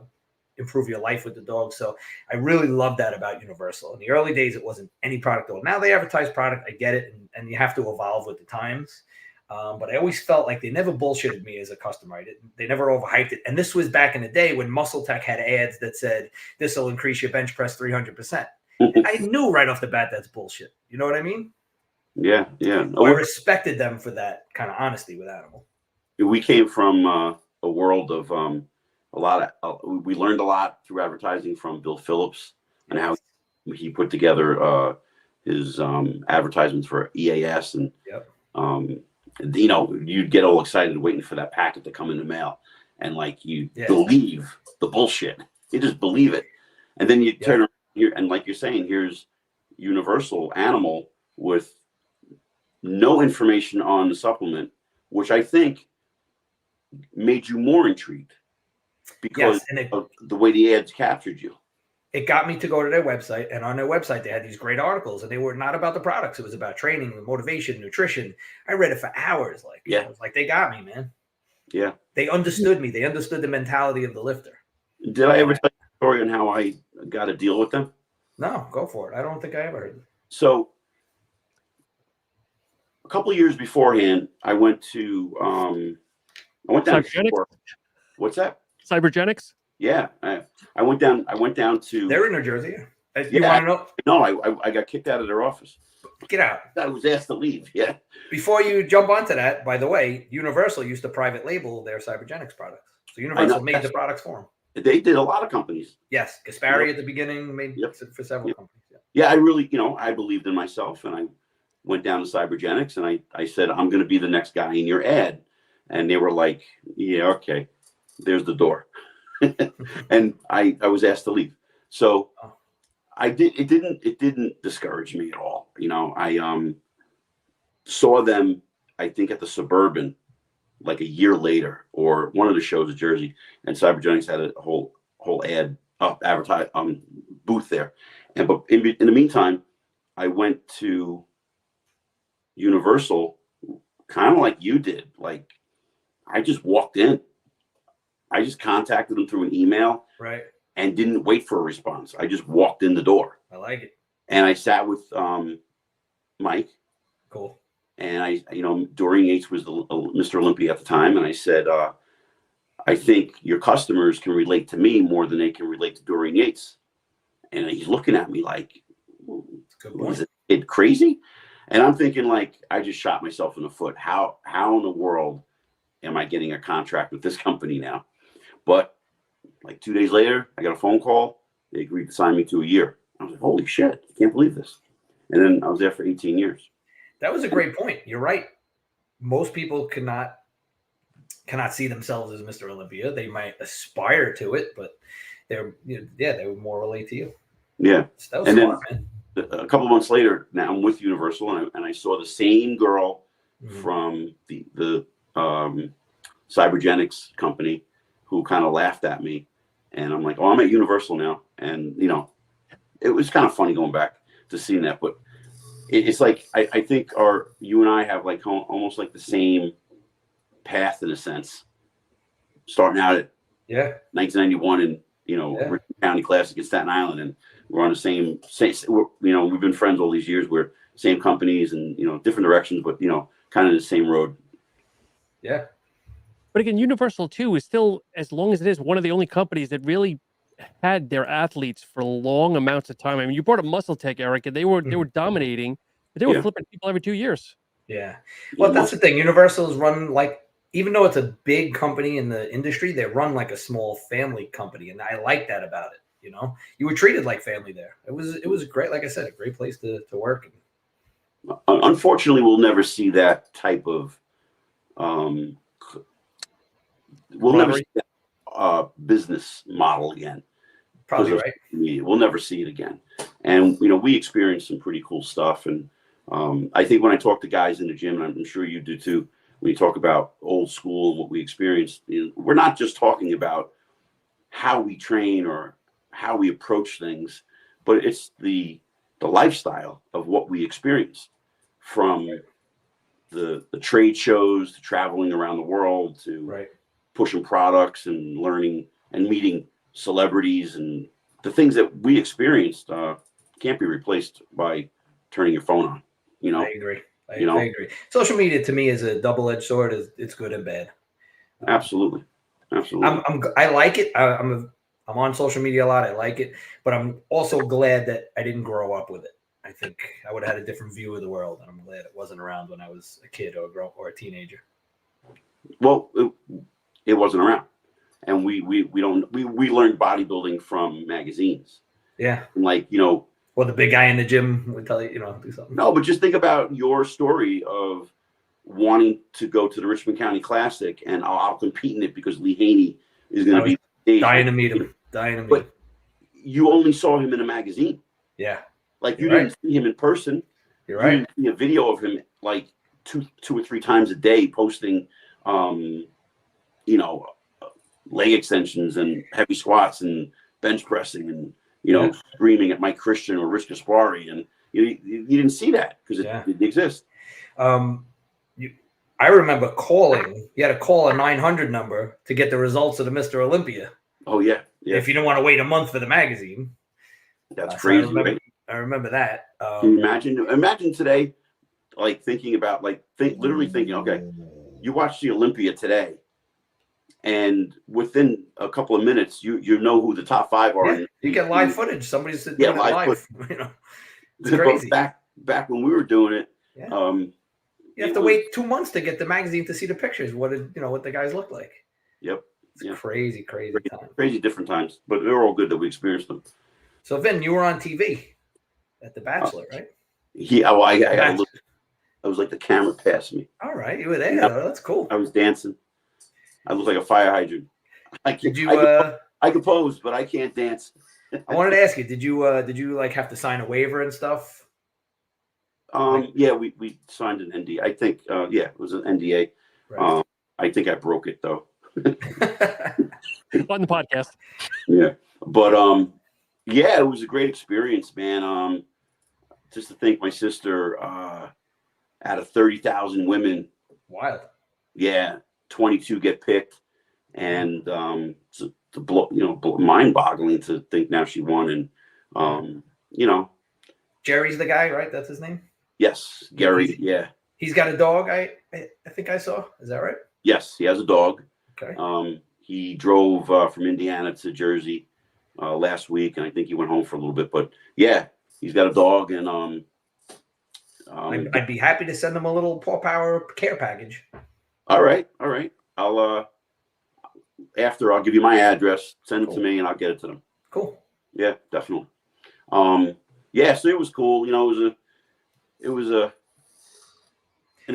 improve your life with the dog. So I really love that about Universal. In the early days, it wasn't any product at all. Now they advertise product. I get it. And you have to evolve with the times. But I always felt like they never bullshitted me as a customer. They never overhyped it. And this was back in the day when Muscle Tech had ads that said, this will increase your bench press 300%. I knew right off the bat that's bullshit. You know what I mean? Yeah. So I respected them for that kind of honesty with Animal. We came from a world of we learned a lot through advertising from Bill Phillips and how he put together his advertisements for EAS and you'd get all excited waiting for that packet to come in the mail and you believe the bullshit. You just believe it. And then you turn around here and like you're saying, here's Universal Animal with no information on the supplement, which I think made you more intrigued because of the way the ads captured you. It got me to go to their website, and on their website, they had these great articles, and they were not about the products. It was about training, motivation, nutrition. I read it for hours. It was like they got me, man. Yeah. They understood me. They understood the mentality of the lifter. Did I ever tell you a story on how I got to deal with them? No, go for it. I don't think I ever heard it. So a couple of years beforehand, I went down to what's that? Cybergenics? Yeah, I went down to. They're in New Jersey. You want to know? No, I got kicked out of their office. Get out. I was asked to leave. Yeah. Before you jump onto that, by the way, Universal used to private label their Cybergenics products. So Universal made the products for them. They did a lot of companies. Yes. Gaspari at the beginning made for several companies. Yeah, I really, I believed in myself, and I went down to Cybergenics, and I said, I'm going to be the next guy in your ad. And they were like, yeah, okay, there's the door. And I was asked to leave. So it didn't discourage me at all. I saw them, I think, at the Suburban like a year later, or one of the shows in Jersey, and Cybergenics had a whole ad advertise booth there. But in the meantime, I went to Universal kind of like you did. Like, I just walked in. I just contacted them through an email. Right. And didn't wait for a response. I just walked in the door. I like it. And I sat with Mike. Cool. And Dorian Yates was the Mr. Olympia at the time. And I said, I think your customers can relate to me more than they can relate to Dorian Yates. And he's looking at me like, is it crazy? And I'm thinking, like, I just shot myself in the foot. How in the world am I getting a contract with this company now? But like 2 days later, I got a phone call. They agreed to sign me to a year. I was like, holy shit, I can't believe this. And then I was there for 18 years. That was a great point. You're right. Most people cannot see themselves as Mr. Olympia. They might aspire to it, but they would more relate to you. Yeah. That was smart, man. A couple of months later, now I'm with Universal, and I saw the same girl from the Cybergenics company who kind of laughed at me. And I'm like, oh, I'm at Universal now. And, it was kind of funny going back to seeing that. But it's like, I think you and I have like almost like the same path in a sense. Starting out at 1991 in, Richmond County Classic in Staten Island. And we're on the same we've been friends all these years. We're same companies and, different directions, but, kind of the same road. Yeah. But again, Universal too is still, as long as it is, one of the only companies that really had their athletes for long amounts of time. I mean, you brought up Muscle Tech, Eric, and they were dominating, but they were flipping people every 2 years. Yeah. Well, that's the thing. Universal's run like, even though it's a big company in the industry, they run like a small family company, and I like that about it. You were treated like family there. It was great. Like I said, a great place to work. Unfortunately, we'll never see that type of. We'll never see that business model again. Probably right. We'll never see it again. And, we experienced some pretty cool stuff. And I think when I talk to guys in the gym, and I'm sure you do too, when you talk about old school and what we experienced, we're not just talking about how we train or how we approach things, but it's the lifestyle of what we experienced, from the trade shows to traveling around the world to pushing products and learning and meeting celebrities, and the things that we experienced can't be replaced by turning your phone on. I agree. I agree. Social media to me is a double-edged sword. It's good and bad. Absolutely. I like it. I'm on social media a lot. I like it, but I'm also glad that I didn't grow up with it. I think I would have had a different view of the world, and I'm glad it wasn't around when I was a kid or a teenager. Well, it wasn't around, and we learned bodybuilding from magazines. Yeah, and well, the big guy in the gym would tell you, do something. No, but just think about your story of wanting to go to the Richmond County Classic, and I'll compete in it because Lee Haney is going to be dying to meet him. But you only saw him in a magazine. Yeah. Like, you didn't see him in person. You're right. You didn't see a video of him like two or three times a day posting, leg extensions and heavy squats and bench pressing and, screaming at Mike Christian or Rich Gaspari. And you didn't see that because it didn't exist. I remember calling. You had to call a 900 number to get the results of the Mr. Olympia. Oh, yeah. If you didn't want to wait a month for the magazine. That's crazy, right? I remember that. Can you imagine today, like thinking about, literally thinking, okay, you watch the Olympia today, and within a couple of minutes, you know who the top 5 are. Yeah, you get live footage. Somebody's doing it live live. You know, it's But crazy. back when we were doing it, Yeah. you have to wait 2 months to get the magazine to see the pictures. What the guys look like. Yep. It's crazy time. Crazy different times, but they're all good that we experienced them. So Vin, you were on TV at The Bachelor, right? I got a look. I was like the camera passed me. All right, you were there. Yep. That's cool. I was dancing. I looked like a fire hydrant. I could pose, but I can't dance. I wanted to ask you, did you like have to sign a waiver and stuff? Yeah, we signed an NDA. I think it was an NDA. Right. I think I broke it though. On the podcast. Yeah. But yeah, it was a great experience, man. Just to think my sister out of 30,000 women. Wild. Yeah, 22 get picked. And mind-boggling to think now she won. And Jerry's the guy, right? That's his name? Yes, Gary. Yeah. He's got a dog, I think I saw. Is that right? Yes, he has a dog. Okay. He drove from Indiana to Jersey last week, and I think he went home for a little bit. But yeah, he's got a dog, and I'd be happy to send him a little Paw Power care package. All right. I'll give you my address, send it to me, and I'll get it to them. Cool. Yeah, definitely. Yeah, so it was cool. It was an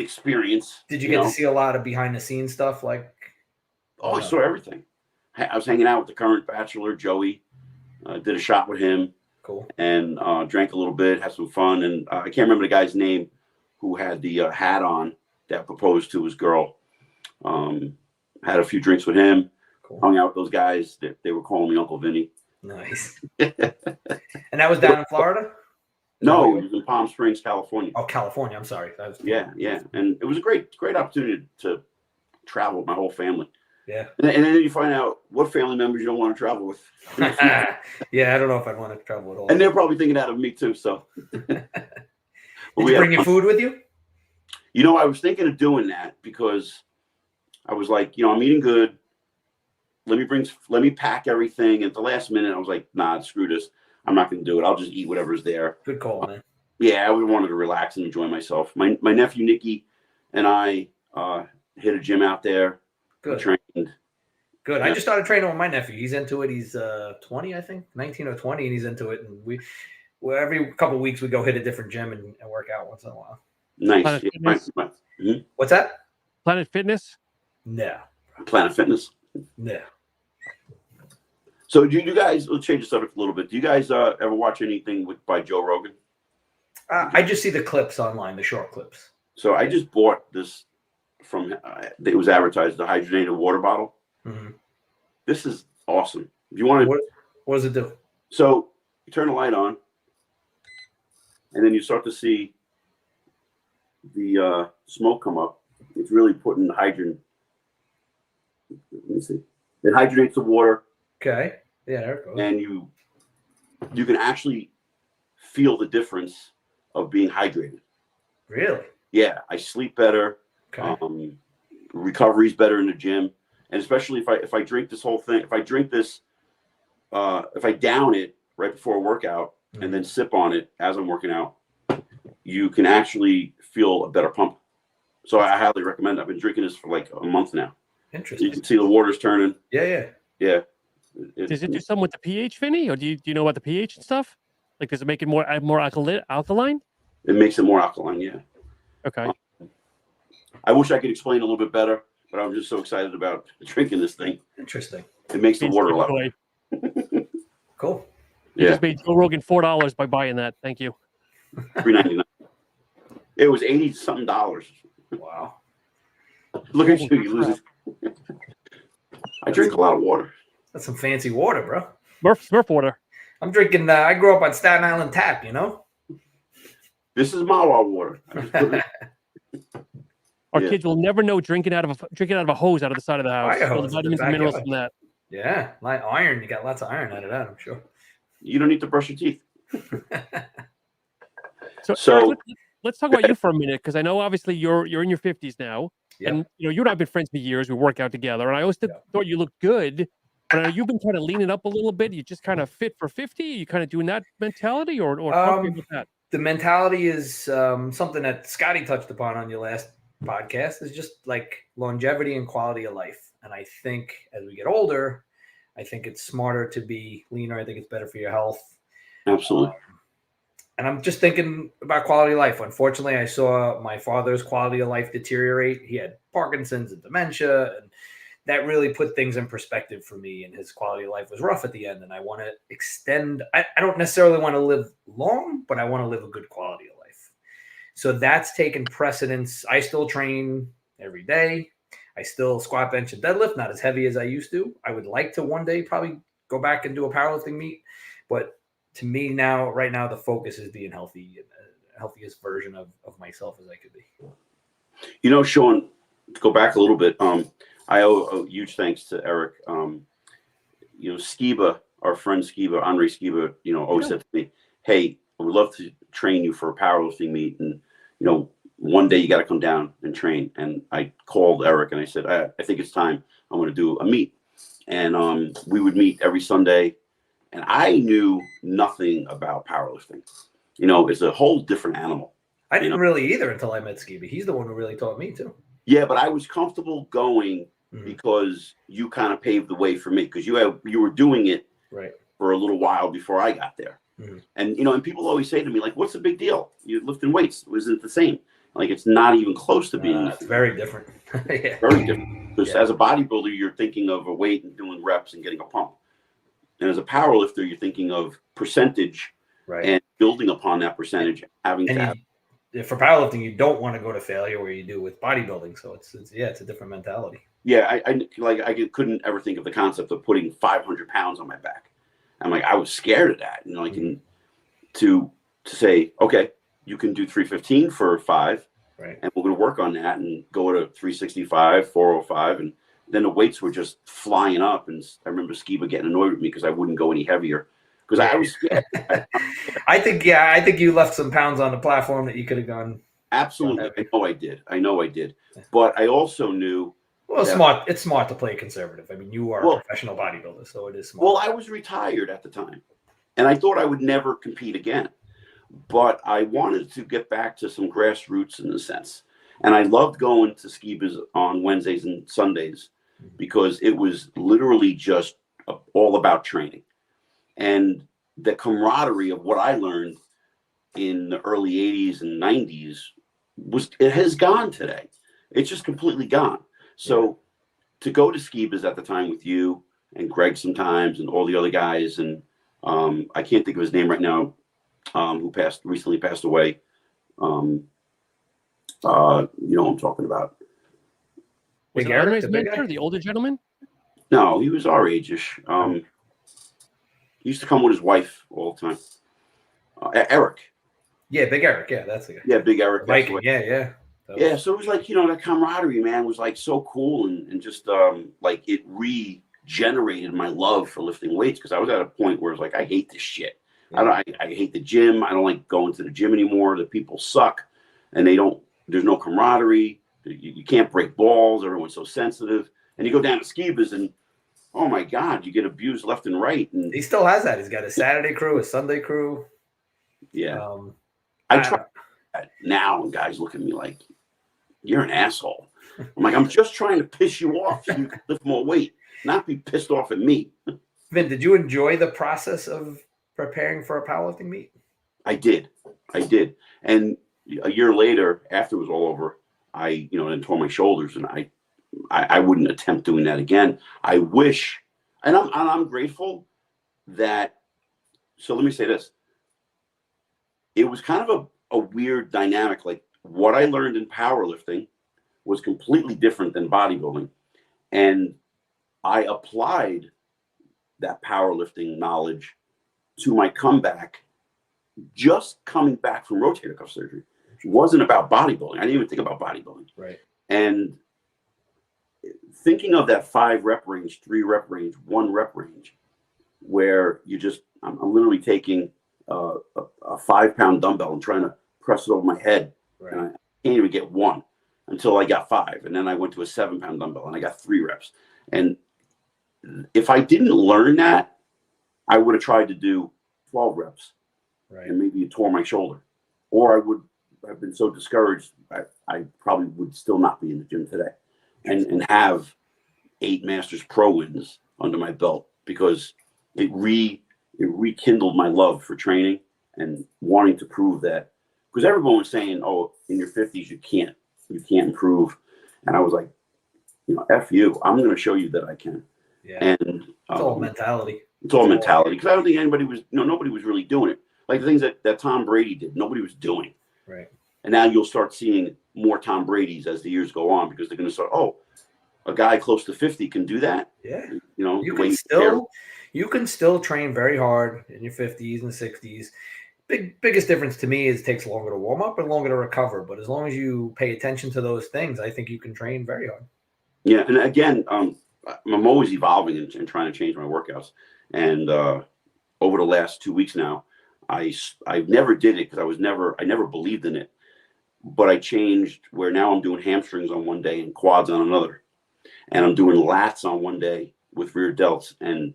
experience. Did you get to see a lot of behind the scenes stuff? Like, I saw everything. I was hanging out with the current Bachelor, Joey. Did a shot with him. Cool. And drank a little bit, had some fun, and I can't remember the guy's name who had the hat on that proposed to his girl. Had a few drinks with him. Cool. Hung out with those guys. They were calling me Uncle Vinnie. Nice. And that was down in Florida? No, it was in Palm Springs, California. Oh, California. I'm sorry. Yeah. And it was a great opportunity to travel with my whole family. Yeah. And then you find out what family members you don't want to travel with. Yeah, I don't know if I'd want to travel at all. And they're probably thinking that of me too. So. Did you bring your food with you? I was thinking of doing that because I was like, I'm eating good. Let me pack everything. At the last minute, I was like, nah, screw this. I'm not going to do it. I'll just eat whatever's there. Good call, man. Yeah, I wanted to relax and enjoy myself. My nephew, Nicky, and I hit a gym out there. Good. Trained. Good. Yeah. I just started training with my nephew. He's into it. He's 20, I think, 19 or 20, and he's into it. And every couple of weeks we go hit a different gym and work out once in a while. Nice. What's that? Planet Fitness? No. Planet Fitness? No. So do you guys, let's change the subject a little bit. Do you guys ever watch anything by Joe Rogan? I just see the clips online, the short clips. So I just bought this from, it was advertised, the hydrogenated water bottle. Mm-hmm. This is awesome. If you want to, what does it do? So you turn the light on, and then you start to see the smoke come up. It's really putting the hydrogen. Let me see. It hydrogenates the water. Okay. Yeah, there it goes. And you can actually feel the difference of being hydrated. Really? Yeah, I sleep better. Okay. Recovery's better in the gym, and especially if I drink this whole thing, if I drink this, if I down it right before a workout and then sip on it as I'm working out, you can actually feel a better pump. So I highly recommend it. I've been drinking this for like a month now. Interesting. You can see the water's turning. Yeah. Does it do something with the pH, Vinny? Or do you know about the pH and stuff? Like, does it make it more alkaline? It makes it more alkaline, yeah. Okay. I wish I could explain a little bit better, but I'm just so excited about drinking this thing. Interesting. It makes the water level. Cool. You just made Joe Rogan $4 by buying that. Thank you. $3.99. It was $80-something. Wow. Look at you lose it. I drink a lot of water. That's some fancy water, bro. Smurf water. I'm drinking. I grew up on Staten Island Tap. This is Mawa water. Our kids will never know drinking out of a hose out of the side of the house. Fire hose, the vitamins and minerals from that. Yeah, like iron. You got lots of iron out of that, I'm sure. You don't need to brush your teeth. So Eric, let's talk about you for a minute, because I know obviously you're in your 50s now. Yep. And you and I've been friends for years. We work out together, and I always thought you looked good. But you've been kind of leaning up a little bit. You just kind of fit for 50. You kind of doing that mentality, or talk to me about that. The mentality is something that Scotty touched upon on your last podcast, is just like longevity and quality of life. And I think as we get older, I think it's smarter to be leaner. I think it's better for your health. Absolutely. And I'm just thinking about quality of life. Unfortunately, I saw my father's quality of life deteriorate. He had Parkinson's and dementia, and that really put things in perspective for me. And his quality of life was rough at the end. And I want to extend. I don't necessarily want to live long, but I want to live a good quality of life. So that's taken precedence. I still train every day. I still squat, bench, and deadlift, not as heavy as I used to. I would like to one day probably go back and do a powerlifting meet, but to me right now, the focus is being healthy and the healthiest version of myself as I could be. Sean, to go back a little bit, I owe huge thanks to Eric. Skiba, our friend Skiba, Andre Skiba, always said to me, hey, I would love to train you for a powerlifting meet. And, one day you got to come down and train. And I called Eric and I said, I think it's time. I'm going to do a meet. And we would meet every Sunday. And I knew nothing about powerlifting. It's a whole different animal. I didn't really either until I met Skiba. He's the one who really taught me too. Yeah, but I was comfortable going because you kind of paved the way for me, because you were doing it for a little while before I got there. And and people always say to me, like, what's the big deal? You're lifting weights. Isn't it the same? Like, it's not even close to being it's very different. Yeah. Very different. Because as a bodybuilder, you're thinking of a weight and doing reps and getting a pump. And as a powerlifter, you're thinking of percentage and building upon that percentage, having to have. For powerlifting, you don't want to go to failure where you do with bodybuilding. So it's a different mentality. Yeah, I couldn't ever think of the concept of putting 500 pounds on my back. I'm like, I was scared of that. To say, okay, you can do 315 for 5, and we're going to work on that and go to 365, 405, and then the weights were just flying up. And I remember Skiba getting annoyed with me because I wouldn't go any heavier because I was scared. I think you left some pounds on the platform that you could have gone. Absolutely. I know I did. But I also knew. Well, it's smart to play conservative. I mean, you are a professional bodybuilder, so it is smart. Well, I was retired at the time, and I thought I would never compete again. But I wanted to get back to some grassroots in a sense. And I loved going to Skiba's on Wednesdays and Sundays because it was literally just all about training. And the camaraderie of what I learned in the early 80s and 90s it has gone today. It's just completely gone. So to go to Skiba's at the time with you and Greg sometimes and all the other guys, and I can't think of his name right now, who recently passed away. You know what I'm talking about. Was it Arnold's mentor, the older gentleman? No, he was our age-ish. He used to come with his wife all the time. Eric. Yeah, Big Eric. Yeah, that's the guy. Yeah, Big Eric. Viking. Yeah. Yeah, so it was like, that camaraderie, man, was like so cool, and just like it regenerated my love for lifting weights, because I was at a point where it's like, I hate this shit. I hate the gym. I don't like going to the gym anymore. The people suck, and there's no camaraderie. You can't break balls. Everyone's so sensitive. And you go down to Skiba's and, oh my God, you get abused left and right. And he still has that. He's got a Saturday crew, a Sunday crew. Yeah. I try that now, and guys look at me like, you're an asshole. I'm like, I'm just trying to piss you off so you can lift more weight, not be pissed off at me. Vin, did you enjoy the process of preparing for a powerlifting meet? I did. And a year later, after it was all over, I then tore my shoulders, and I wouldn't attempt doing that again. I wish, and I'm grateful that. So let me say this: it was kind of a weird dynamic. Like, what I learned in powerlifting was completely different than bodybuilding, and I applied that powerlifting knowledge to my comeback. Just coming back from rotator cuff surgery, it wasn't about bodybuilding. I didn't even think about bodybuilding. Right. And thinking of that 5 rep range, 3 rep range, 1 rep range, where I'm literally taking a 5-pound dumbbell and trying to press it over my head. Right. And I can't even get one. until I got 5. And then I went to a 7-pound dumbbell and I got 3 reps. And if I didn't learn that, I would have tried to do 12 reps. Right. And maybe it tore my shoulder. Or I would have been so discouraged, I probably would still not be in the gym today. And have 8 Masters Pro wins under my belt, because it rekindled my love for training and wanting to prove that. Because everyone was saying, oh, in your 50s, you can't improve. And I was like, F you. I'm going to show you that I can. Yeah. And it's all mentality. It's all mentality. Because I don't think anybody was, nobody was really doing it. Like the things that Tom Brady did, nobody was doing. Right. And now you'll start seeing more Tom Brady's as the years go on, because they're going to start, oh, a guy close to 50 can do that. Yeah. You can still train very hard in your 50s and 60s. Biggest difference to me is it takes longer to warm up and longer to recover. But as long as you pay attention to those things, I think you can train very hard. Yeah. And again, I'm always evolving and trying to change my workouts. And over the last 2 weeks now, I never did it because I never believed in it. But I changed where now I'm doing hamstrings on one day and quads on another. And I'm doing lats on one day with rear delts and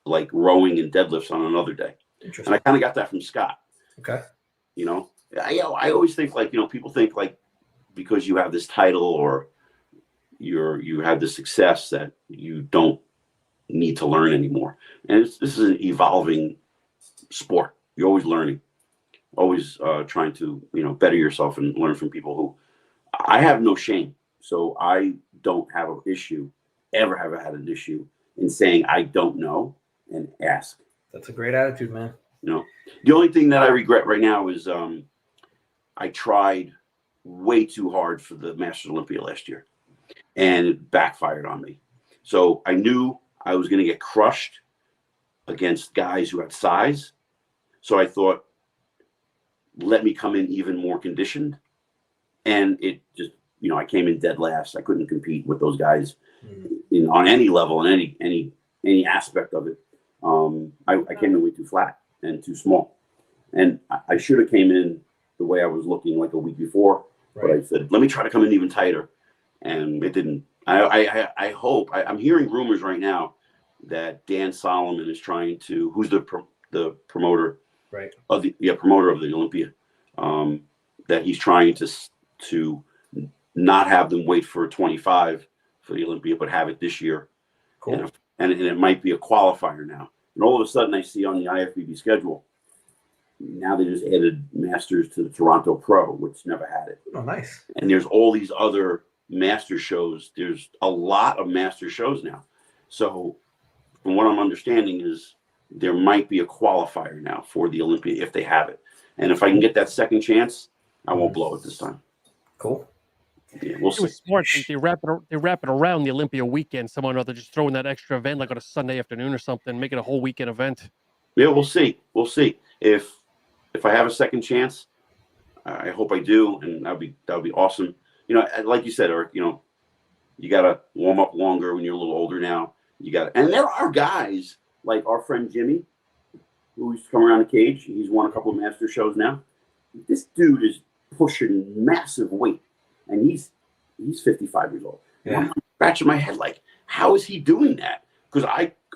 like rowing and deadlifts on another day. Interesting. And I kind of got that from Scott. Okay. I always think like, people think like because you have this title or you have this success that you don't need to learn anymore. And this is an evolving sport. You're always learning, always trying to, better yourself and learn from people who I have no shame. So I don't have an issue, ever have had an issue in saying I don't know and ask. That's a great attitude, man. The only thing that I regret right now is I tried way too hard for the Masters Olympia last year, and it backfired on me. So I knew I was going to get crushed against guys who had size. So I thought, let me come in even more conditioned. And it just, I came in dead last. I couldn't compete with those guys on any level, in any aspect of it. I came in way too flat and too small. And I should have came in the way I was looking like a week before. Right. But I said, let me try to come in even tighter. And it didn't. I hope, I'm hearing rumors right now that Dan Solomon is trying to, who's the promoter, right, of the promoter of the Olympia, that he's trying to not have them wait for 25 for the Olympia, but have it this year. Cool. And it might be a qualifier now. And all of a sudden I see on the IFBB schedule, now they just added Masters to the Toronto Pro, which never had it. Oh, nice. And there's all these other master shows. There's a lot of master shows now. So from what I'm understanding is there might be a qualifier now for the Olympia if they have it. And if I can get that second chance, I won't blow it this time. Cool. Yeah, we'll see. It was smart. They wrap it around the Olympia weekend. Someone or other just throwing that extra event like on a Sunday afternoon or something, make it a whole weekend event. Yeah, we'll see. We'll see. If I have a second chance, I hope I do, and that would be awesome. Like you said, Eric, you gotta warm up longer when you're a little older now. And there are guys like our friend Jimmy, who used to come around the cage. He's won a couple of master shows now. This dude is pushing massive weight, and he's 55 years old. Yeah. I'm scratching my head like, how is he doing that? Because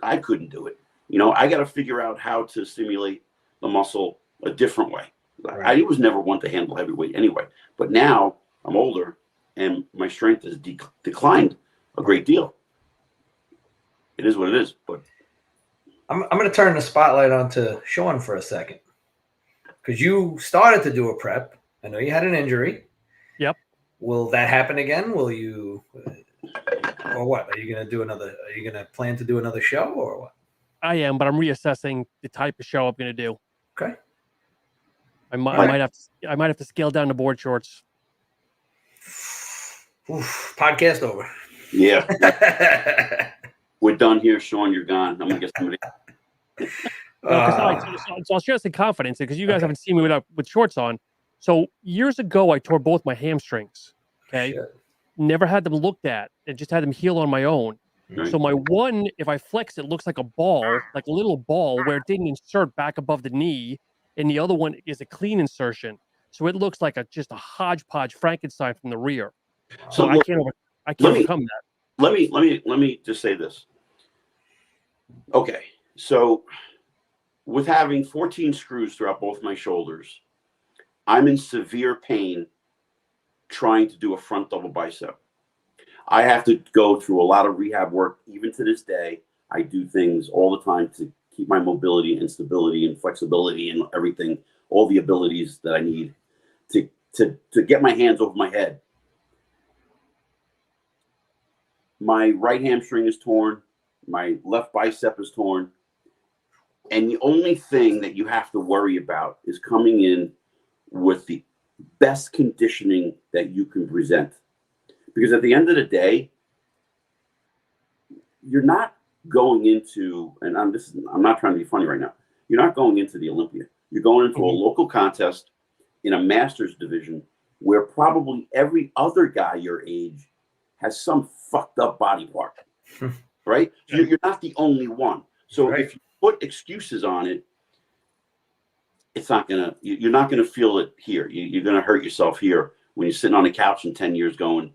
I couldn't do it. I got to figure out how to stimulate the muscle a different way. Right. I was never one to handle heavyweight anyway, but now I'm older and my strength has declined a great deal. It is what it is, but I'm going to turn the spotlight onto Sean for a second, because you started to do a prep. I know you had an injury. Yep. Will that happen again? Will you, or what? Are you going to plan to do another show or what? I am, but I'm reassessing the type of show I'm going to do. Okay. I might have to scale down the board shorts. Oof, podcast over. Yeah. We're done here, Sean. You're gone. I'm gonna get somebody. So I'll share some confidence because you guys haven't seen me with shorts on. So years ago, I tore both my hamstrings. Okay, never had them looked at, and just had them heal on my own. Right. So my one, if I flex it, looks like a ball, like a little ball, where it didn't insert back above the knee, and the other one is a clean insertion. So it looks like just a hodgepodge Frankenstein from the rear. So look, I can't overcome that. Let me just say this. Okay, so with having 14 screws throughout both my shoulders, I'm in severe pain trying to do a front double bicep. I have to go through a lot of rehab work. Even to this day, I do things all the time to keep my mobility and stability and flexibility and everything, all the abilities that I need to get my hands over my head. My right hamstring is torn. My left bicep is torn. And the only thing that you have to worry about is coming in with the best conditioning that you can present. Because at the end of the day, you're not going into, and I'm not trying to be funny right now, you're not going into the Olympia. You're going into a local contest in a master's division where probably every other guy your age has some fucked up body part, right? So you're not the only one. So if you put excuses on it, it's not gonna. You're not gonna feel it here. You're gonna hurt yourself here when you're sitting on a couch in 10 years going,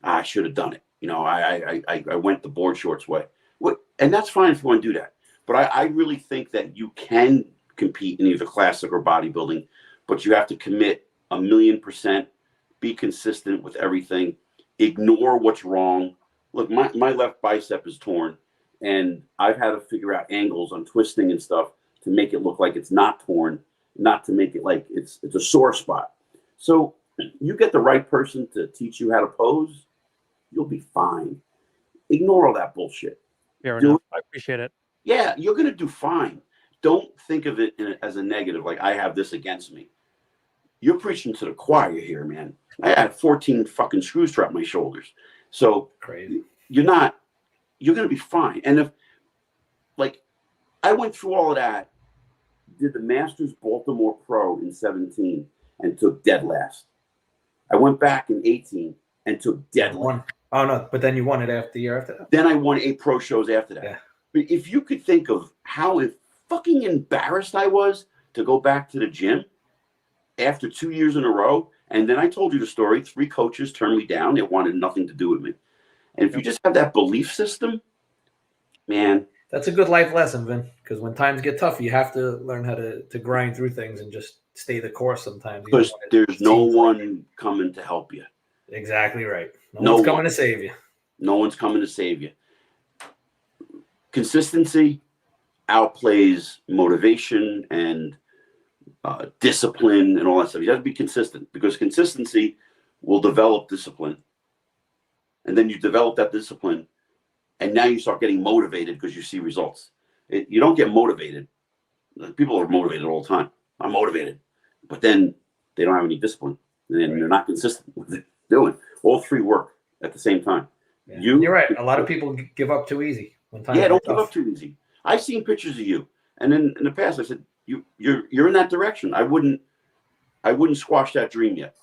I should have done it. You know, I went the board shorts way. And that's fine if you want to do that. But I really think that you can compete in either classic or bodybuilding, but you have to commit 1,000,000%, be consistent with everything, ignore what's wrong. Look, my left bicep is torn, and I've had to figure out angles on twisting and stuff to make it look like it's not torn, not to make it like it's a sore spot. So you get the right person to teach you how to pose, you'll be fine. Ignore all that bullshit. Fair enough. I appreciate it. Yeah, you're going to do fine. Don't think of it as a negative, like I have this against me. You're preaching to the choir here, man. I had 14 fucking screws throughout my shoulders. So crazy. You're going to be fine. And if, like, I went through all of that, did the Masters Baltimore Pro in 17 and took dead last. I went back in 18 and took dead last. Oh, no, but then you won it after the year after that. Then I won 8 pro shows after that. Yeah. But if you could think of how fucking embarrassed I was to go back to the gym after 2 years in a row, and then I told you the story, 3 coaches turned me down. They wanted nothing to do with me. And if you just have that belief system, man. That's a good life lesson, Vin, because when times get tough, you have to learn how to grind through things and just stay the course sometimes. Because there's no one coming to help you. Exactly right. No one's coming to save you. No one's coming to save you. Consistency outplays motivation and discipline and all that stuff. You have to be consistent because consistency will develop discipline. And then you develop that discipline and now you start getting motivated because you see results. You don't get motivated. People are motivated all the time. I'm motivated. But then they don't have any discipline. And then they're not consistent with it. Doing all 3 work at the same time. Yeah. You're right. A lot of people give up too easy. When times don't give up too easy. I've seen pictures of you, and then in the past I said you're in that direction. I wouldn't squash that dream yet.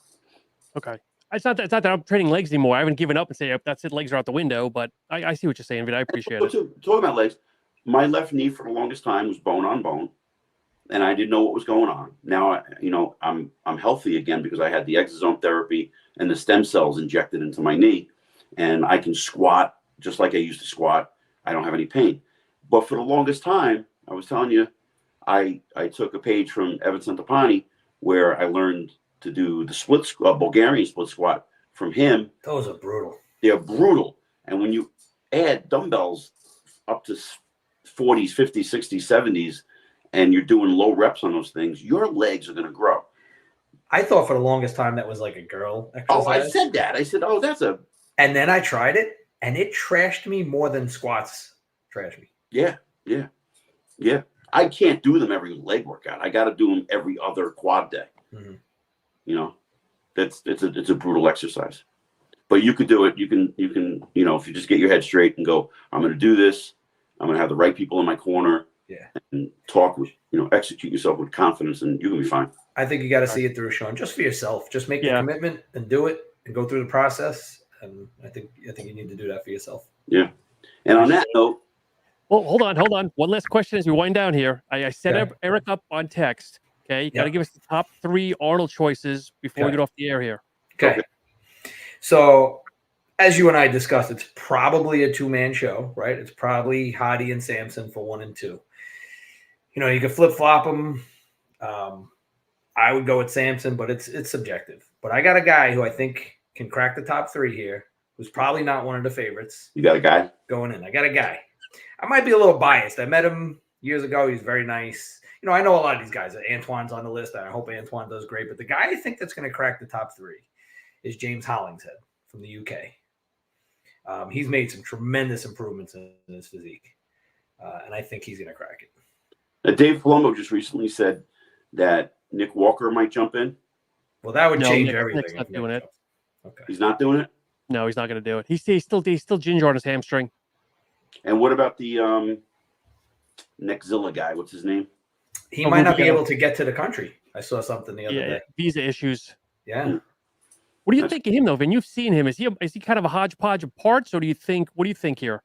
Okay, it's not that I'm training legs anymore. I haven't given up and say that's it. Legs are out the window. But I see what you're saying, Vin. I appreciate it. Talking about legs, my left knee for the longest time was bone on bone, and I didn't know what was going on. Now I'm healthy again because I had the exosome therapy and the stem cells injected into my knee, and I can squat just like I used to squat. I don't have any pain. But for the longest time, I was telling you, I took a page from Evan Centopani where I learned to do the Bulgarian split squat from him. Those are brutal. They're brutal. And when you add dumbbells up to 40s, 50s, 60s, 70s, and you're doing low reps on those things, your legs are going to grow. I thought for the longest time that was like a girl exercise. Oh, I said that. I said, that's a... And then I tried it, and it trashed me more than squats trashed me. Yeah. I can't do them every leg workout. I got to do them every other quad day. Mm-hmm. You know, it's a brutal exercise. But you could do it. You can if you just get your head straight and go, I'm going to do this. I'm going to have the right people in my corner. Yeah. And talk with, execute yourself with confidence, and you can be fine. I think you got to see it through, Sean, just for yourself. Just make the commitment and do it and go through the process. And I think you need to do that for yourself. Yeah. And on that note. Well, hold on. One last question as we wind down here. I set Eric up on text. Okay. Got to give us the top 3 Arnold choices before we get off the air here. Okay. So, as you and I discussed, it's probably a two-man show, right? It's probably Hadi and Samson for 1 and 2. You know, you could flip-flop them. I would go with Samson, but it's subjective. But I got a guy who I think can crack the top 3 here, who's probably not one of the favorites. You got a guy? Going in. I got a guy. I might be a little biased. I met him years ago. He's very nice. You know, I know a lot of these guys. Antoine's on the list. I hope Antoine does great. But the guy I think that's going to crack the top 3 is James Hollingshead from the UK. He's made some tremendous improvements in his physique. And I think he's going to crack it. Dave Palumbo just recently said that Nick Walker might jump in. Well, that would change Nick's everything. not doing it. Okay. He's not doing it? No, he's not going to do it. He's still ginger on his hamstring. And what about the Nexzilla guy? What's his name? He might not be able to get to the country. I saw something the other day. Visa issues. Yeah. What do you think of him, though, Vin? You've seen him. Is he kind of a hodgepodge of parts, or what do you think here?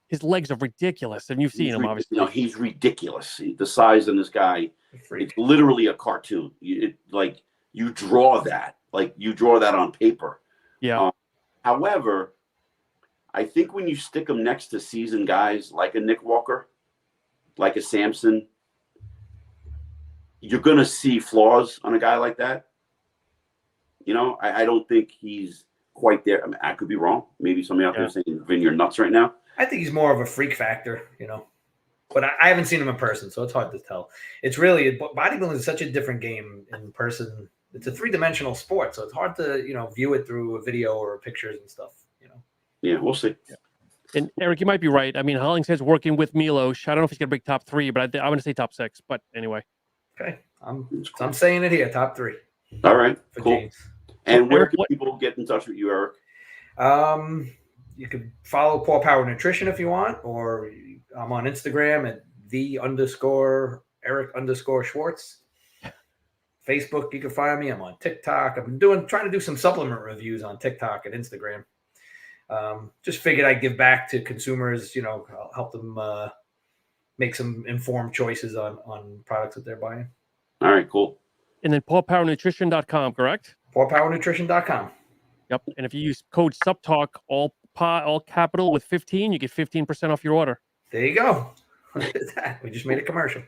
His legs are ridiculous, and you've seen him, obviously. You know, he's ridiculous. The size in this guy, it's literally a cartoon. You draw that. Like, you draw that on paper. Yeah. However, I think when you stick him next to seasoned guys like a Nick Walker, like a Samson, you're going to see flaws on a guy like that. You know, I don't think he's quite there. I mean, I could be wrong. Maybe somebody out there saying, Vin, you're nuts right now. I think he's more of a freak factor, you know. But I haven't seen him in person, so it's hard to tell. It's really bodybuilding is such a different game in person. It's a 3-dimensional sport, so it's hard to, you know, view it through a video or pictures and stuff, you know. Yeah, we'll see. Yeah. And Eric, you might be right. I mean, Hollingshead's working with Milos. I don't know if he's going to break top 3, but I'm going to say top 6. But anyway. Okay. I'm saying it here, top 3. All right, cool. James. And where can people get in touch with you, Eric? You can follow Paw Power Nutrition if you want, or I'm on Instagram at _Eric_Schwartz. Facebook, you can find me. I'm on TikTok. I've been trying to do some supplement reviews on TikTok and Instagram. Just figured I'd give back to consumers, you know, I'll help them make some informed choices on products that they're buying. All right, cool. And then pawpowernutrition.com, correct? Pawpowernutrition.com. Yep. And if you use code SuppTalk, all capital with 15, you get 15% off your order. There you go. Look at that. We just made a commercial.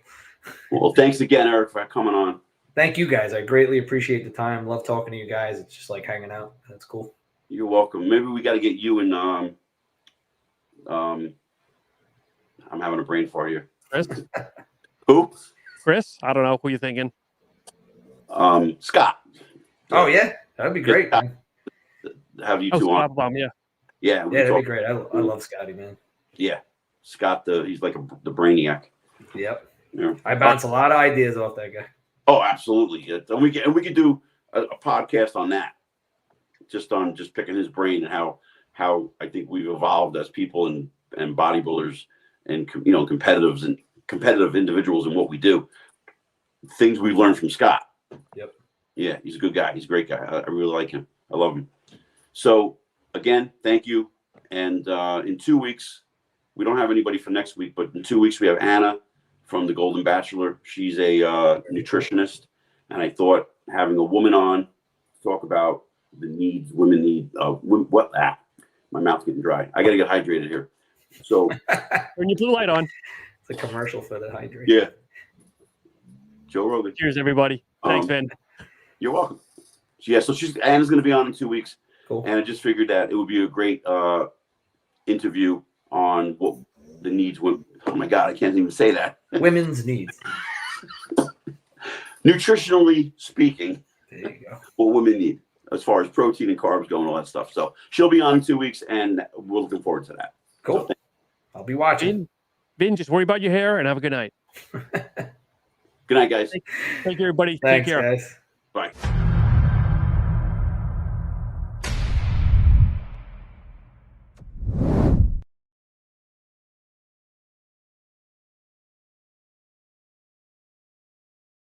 Well, thanks again, Eric, for coming on. Thank you, guys. I greatly appreciate the time. Love talking to you guys. It's just like hanging out. That's cool. You're welcome. Maybe we got to get you and I'm having a brain fart here. Chris? Who? Chris? I don't know. Who you thinking? Scott. Oh, yeah. That'd be great. Man. Have you two on? Yeah. Yeah, that'd be great. I love Scotty, man. Yeah. Scott, he's like the brainiac. Yep. Yeah. I bounce a lot of ideas off that guy. Oh, absolutely. And we could do a podcast on that. Just picking his brain and how I think we've evolved as people and bodybuilders and, you know, competitive individuals in what we do. Things we've learned from Scott. Yep. Yeah, he's a good guy. He's a great guy. I really like him. I love him. So again, thank you. And in 2 weeks, we don't have anybody for next week, but in 2 weeks we have Anna from the Golden Bachelor. She's a nutritionist, and I thought having a woman on to talk about the needs women need. My mouth's getting dry. I got to get hydrated here. So turn your blue light on. It's a commercial for the hydration. Yeah. Joe Rogan. Cheers, everybody. Thanks, Vin. You're welcome. Yeah, so Anna's going to be on in 2 weeks. Cool. And I just figured that it would be a great interview on what the needs would. Oh my God, I can't even say that. Women's needs. Nutritionally speaking, there you go. What women need as far as protein and carbs go and all that stuff. So she'll be on in 2 weeks, and we're looking forward to that. Cool. So I'll be watching. Vin, just worry about your hair and have a good night. Good night, guys. Thank you, everybody. Thanks, Take care. Guys. Bye.